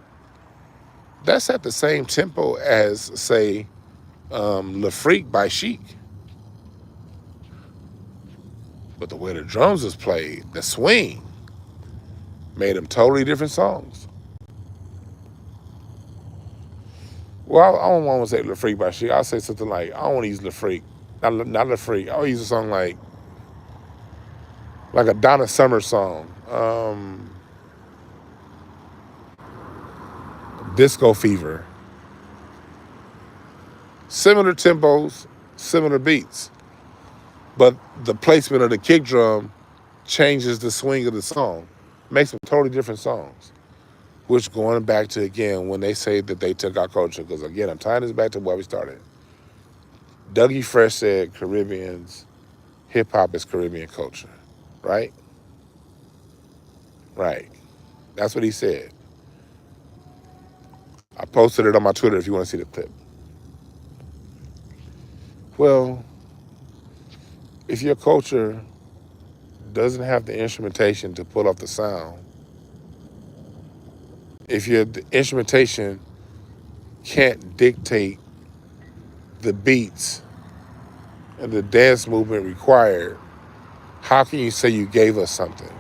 that's at the same tempo as, say, Le Freak by Chic. But the way the drums was played, the swing, made them totally different songs. Well, I don't want to say Le Freak by Chic. I'll say something like, I don't want to use Le Freak. Not Le Freak. I'll use a song like a Donna Summer song. Disco Fever. Similar tempos, similar beats. But the placement of the kick drum changes the swing of the song. Makes them totally different songs. Which, going back to, again, when they say that they took our culture, because, again, I'm tying this back to where we started. Dougie Fresh said Caribbeans, hip-hop is Caribbean culture, right? Right. That's what he said. I posted it on my Twitter if you want to see the clip. Well, if your culture doesn't have the instrumentation to pull off the sound, if your instrumentation can't dictate the beats and the dance movement required, how can you say you gave us something?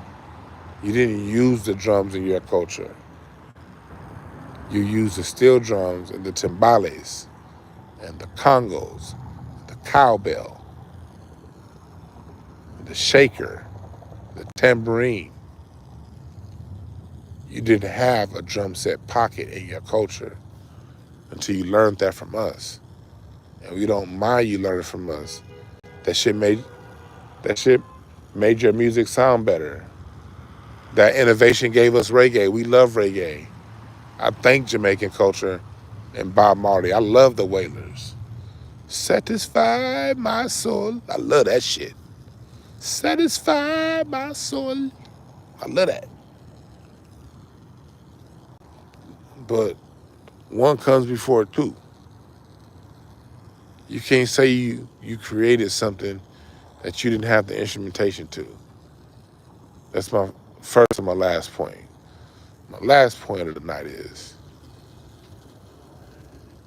You didn't use the drums in your culture. You used the steel drums and the timbales and the congos, the cowbell, the shaker, the tambourine. You didn't have a drum set pocket in your culture until you learned that from us. And we don't mind you learning from us. That shit made your music sound better. That innovation gave us reggae. We love reggae. I thank Jamaican culture and Bob Marley. I love the Wailers. Satisfy my soul. I love that shit. Satisfy my soul. I love that. But one comes before two. You can't say you created something that you didn't have the instrumentation to. That's my first and my last point. My last point of the night is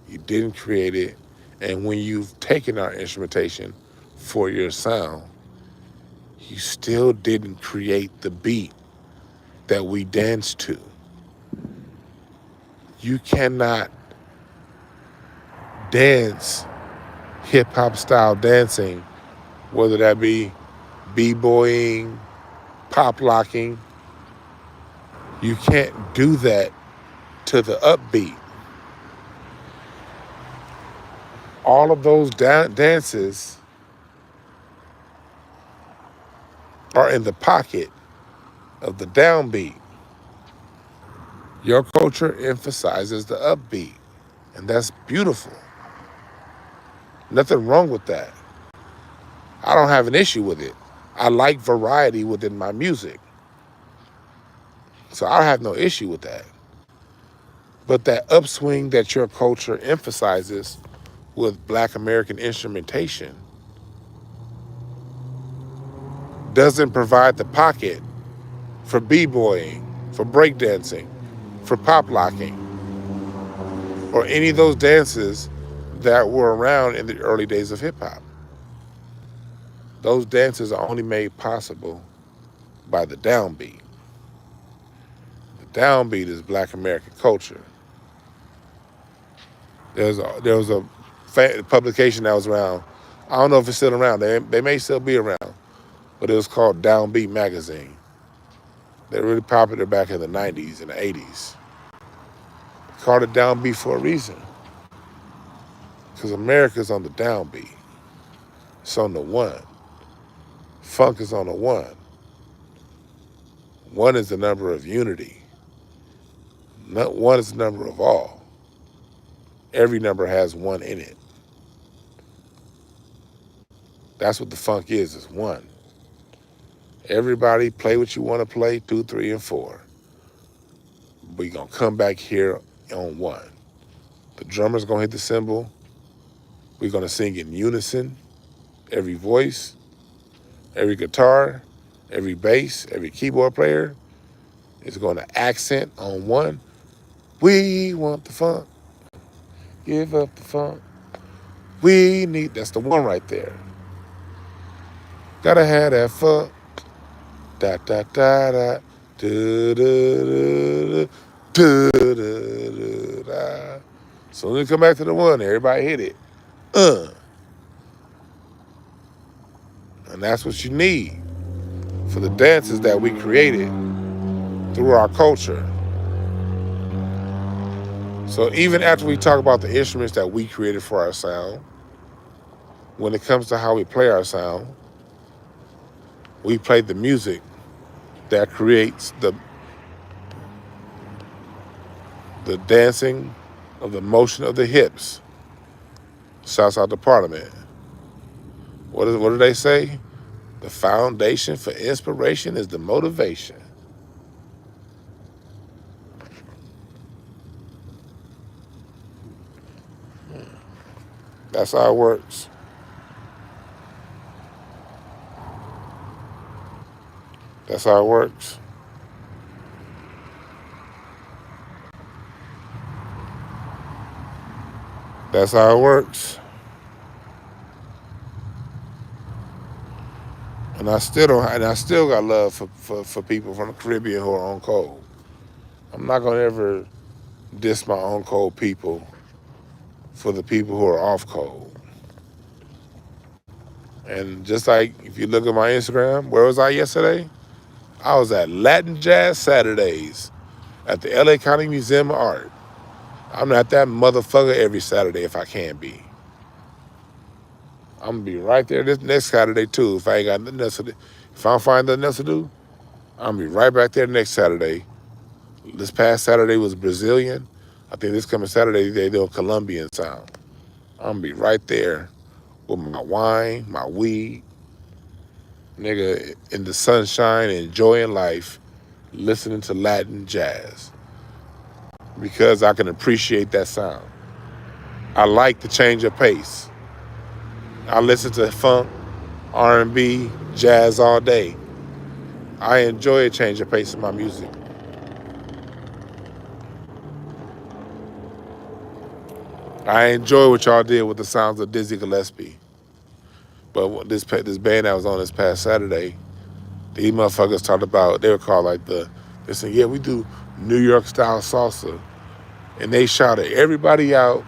you didn't create it, and when you've taken our instrumentation for your sound, you still didn't create the beat that we dance to. You cannot dance hip-hop style dancing, whether that be b-boying, pop locking. You can't do that to the upbeat. All of those dances are in the pocket of the downbeat. Your culture emphasizes the upbeat, and that's beautiful. Nothing wrong with that. I don't have an issue with it. I like variety within my music. So I have no issue with that. But that upswing that your culture emphasizes with Black American instrumentation doesn't provide the pocket for b-boying, for breakdancing, for pop locking, or any of those dances that were around in the early days of hip-hop. Those dances are only made possible by the downbeat. The downbeat is Black American culture. There was a publication that was around. I don't know if it's still around. They may still be around, but it was called Downbeat Magazine. They were really popular back in the 90s and the 80s. Called it Downbeat for a reason, because America's on the downbeat. It's on the one. Funk is on the one. One is the number of unity. One is the number of all. Every number has one in it. That's what the funk is one. Everybody play what you want to play, 2, 3, and 4. We're going to come back here on one. The drummer's going to hit the cymbal. We're going to sing in unison. Every voice, every guitar, every bass, every keyboard player is going to accent on one. We want the funk. Give up the funk. We need, that's the one right there. Gotta have that funk. Da da da da. Da da da da da da. So when we come back to the one, everybody hit it. And that's what you need for the dances that we created through our culture. So even after we talk about the instruments that we created for our sound, when it comes to how we play our sound, we play the music that creates the dancing of the motion of the hips. Shouts out to Parliament. What do they say? The foundation for inspiration is the motivation. That's how it works. That's how it works. That's how it works. And I still got love for people from the Caribbean who are on cold. I'm not gonna ever diss my on cold people for the people who are off cold. And just like if you look at my Instagram, where was I yesterday? I was at Latin Jazz Saturdays at the LA County Museum of Art. I'm at that motherfucker every Saturday if I can be. I'm gonna be right there this next Saturday too. If I ain't got nothing else to do, if I don't find nothing else to do, I'm gonna be right back there next Saturday. This past Saturday was Brazilian. I think this coming Saturday they do a Colombian sound. I'm gonna be right there with my wine, my weed, nigga, in the sunshine, enjoying life, listening to Latin jazz. Because I can appreciate that sound. I like the change of pace. I listen to funk, R&B, jazz all day. I enjoy a change of pace in my music. I enjoy what y'all did with the sounds of Dizzy Gillespie. But this band that was on this past Saturday, these motherfuckers talked about, they were called like they said, yeah, we do New York style salsa. And they shouted everybody out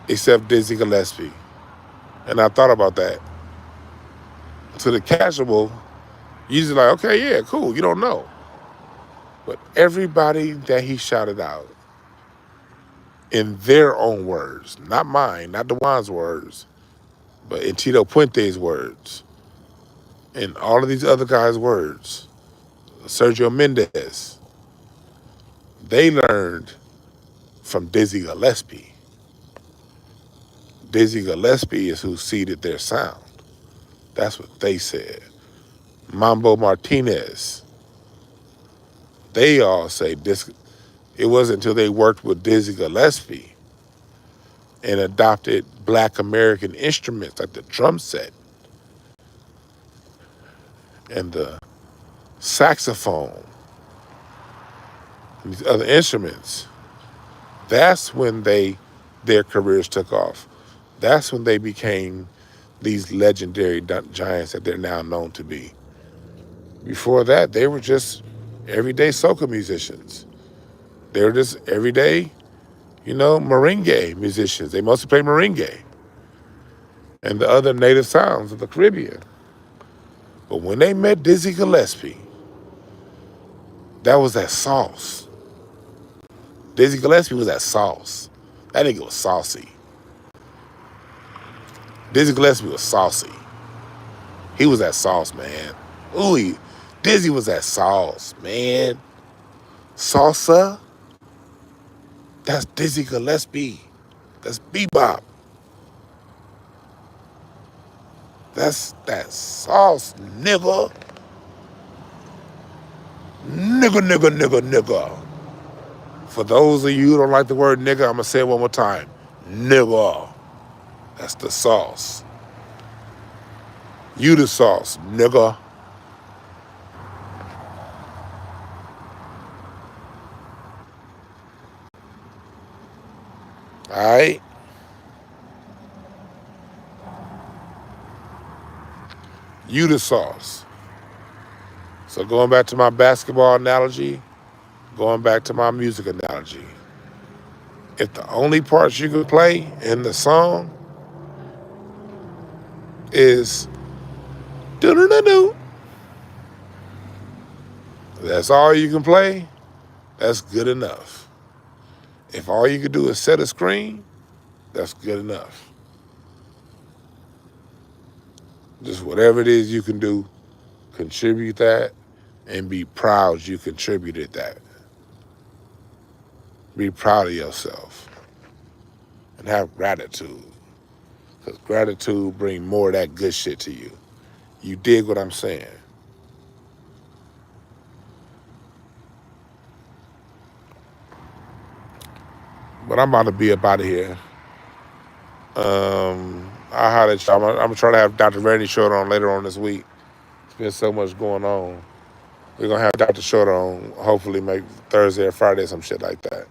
except Dizzy Gillespie. And I thought about that. To the casual, you just like, okay, yeah, cool, you don't know. But everybody that he shouted out, in their own words, not mine, not DeJuan's words, but in Tito Puente's words, and all of these other guys' words, Sergio Mendez, they learned from Dizzy Gillespie. Dizzy Gillespie is who seeded their sound. That's what they said. Mambo Martinez, they all say this. It wasn't until they worked with Dizzy Gillespie and adopted Black American instruments like the drum set and the saxophone and these other instruments. That's when their careers took off. That's when they became these legendary giants that they're now known to be. Before that, they were just everyday soca musicians. They were just everyday, merengue musicians. They mostly play merengue and the other native sounds of the Caribbean. But when they met Dizzy Gillespie, that was that sauce. Dizzy Gillespie was that sauce. That nigga was saucy. Dizzy Gillespie was saucy. He was that sauce, man. Ooh, Dizzy was that sauce, man. Salsa, that's Dizzy Gillespie. That's bebop. That's that sauce, nigga. Nigga. For those of you who don't like the word nigga, I'm going to say it one more time. Nigga. That's the sauce. You the sauce, nigga. All right? You the sauce. So going back to my basketball analogy, going back to my music analogy, if the only parts you can play in the song is do-do-do-do, that's all you can play, that's good enough. If all you can do is set a screen, that's good enough. Just whatever it is you can do, contribute that, and be proud you contributed that. Be proud of yourself and have gratitude, because gratitude brings more of that good shit to you. You dig what I'm saying? But I'm about to be up out of here. I'll holler at y'all. I'm gonna try to have Dr. Randy Short on later on this week. There's been so much going on. We're gonna have Dr. Short on, hopefully make Thursday or Friday, some shit like that.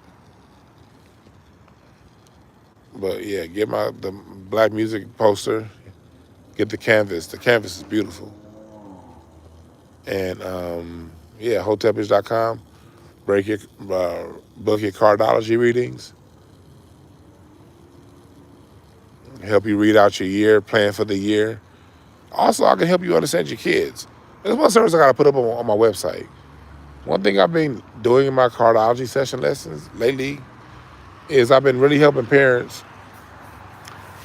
But yeah, get the black music poster, get the canvas. The canvas is beautiful. And yeah, Hotepish.com. Book your cardology readings. Help you read out your year, plan for the year. Also, I can help you understand your kids. There's one service I got to put up on my website. One thing I've been doing in my cardology session lessons lately is I've been really helping parents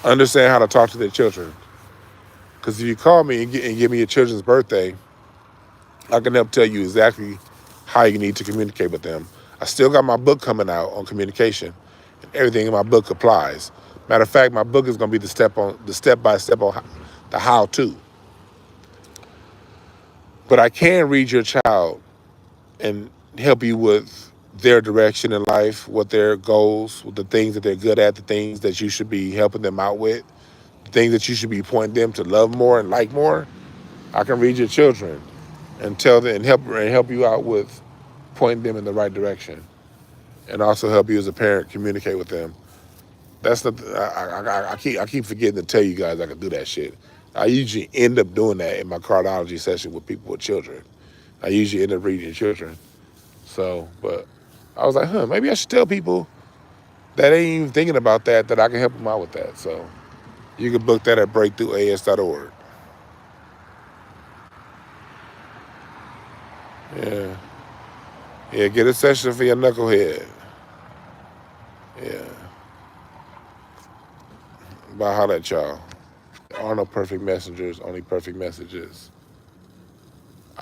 understand how to talk to their children. Because if you call me and give me your children's birthday, I can help tell you exactly how you need to communicate with them. I still got my book coming out on communication, and everything in my book applies. Matter of fact, my book is going to be the step-by-step on the how-to. But I can read your child and help you with their direction in life, what their goals, the things that they're good at, the things that you should be helping them out with, the things that you should be pointing them to love more and like more. I can read your children and tell them and help you out with pointing them in the right direction, and also help you as a parent communicate with them. That's the I keep forgetting to tell you guys I can do that shit. I usually end up doing that in my cardology session with people with children. I usually end up reading children. So, but I was like, maybe I should tell people that ain't even thinking about that I can help them out with that. So you can book that at breakthroughas.org. Yeah. Yeah, get a session for your knucklehead. Yeah. But holla at y'all. There are no perfect messengers, only perfect messages.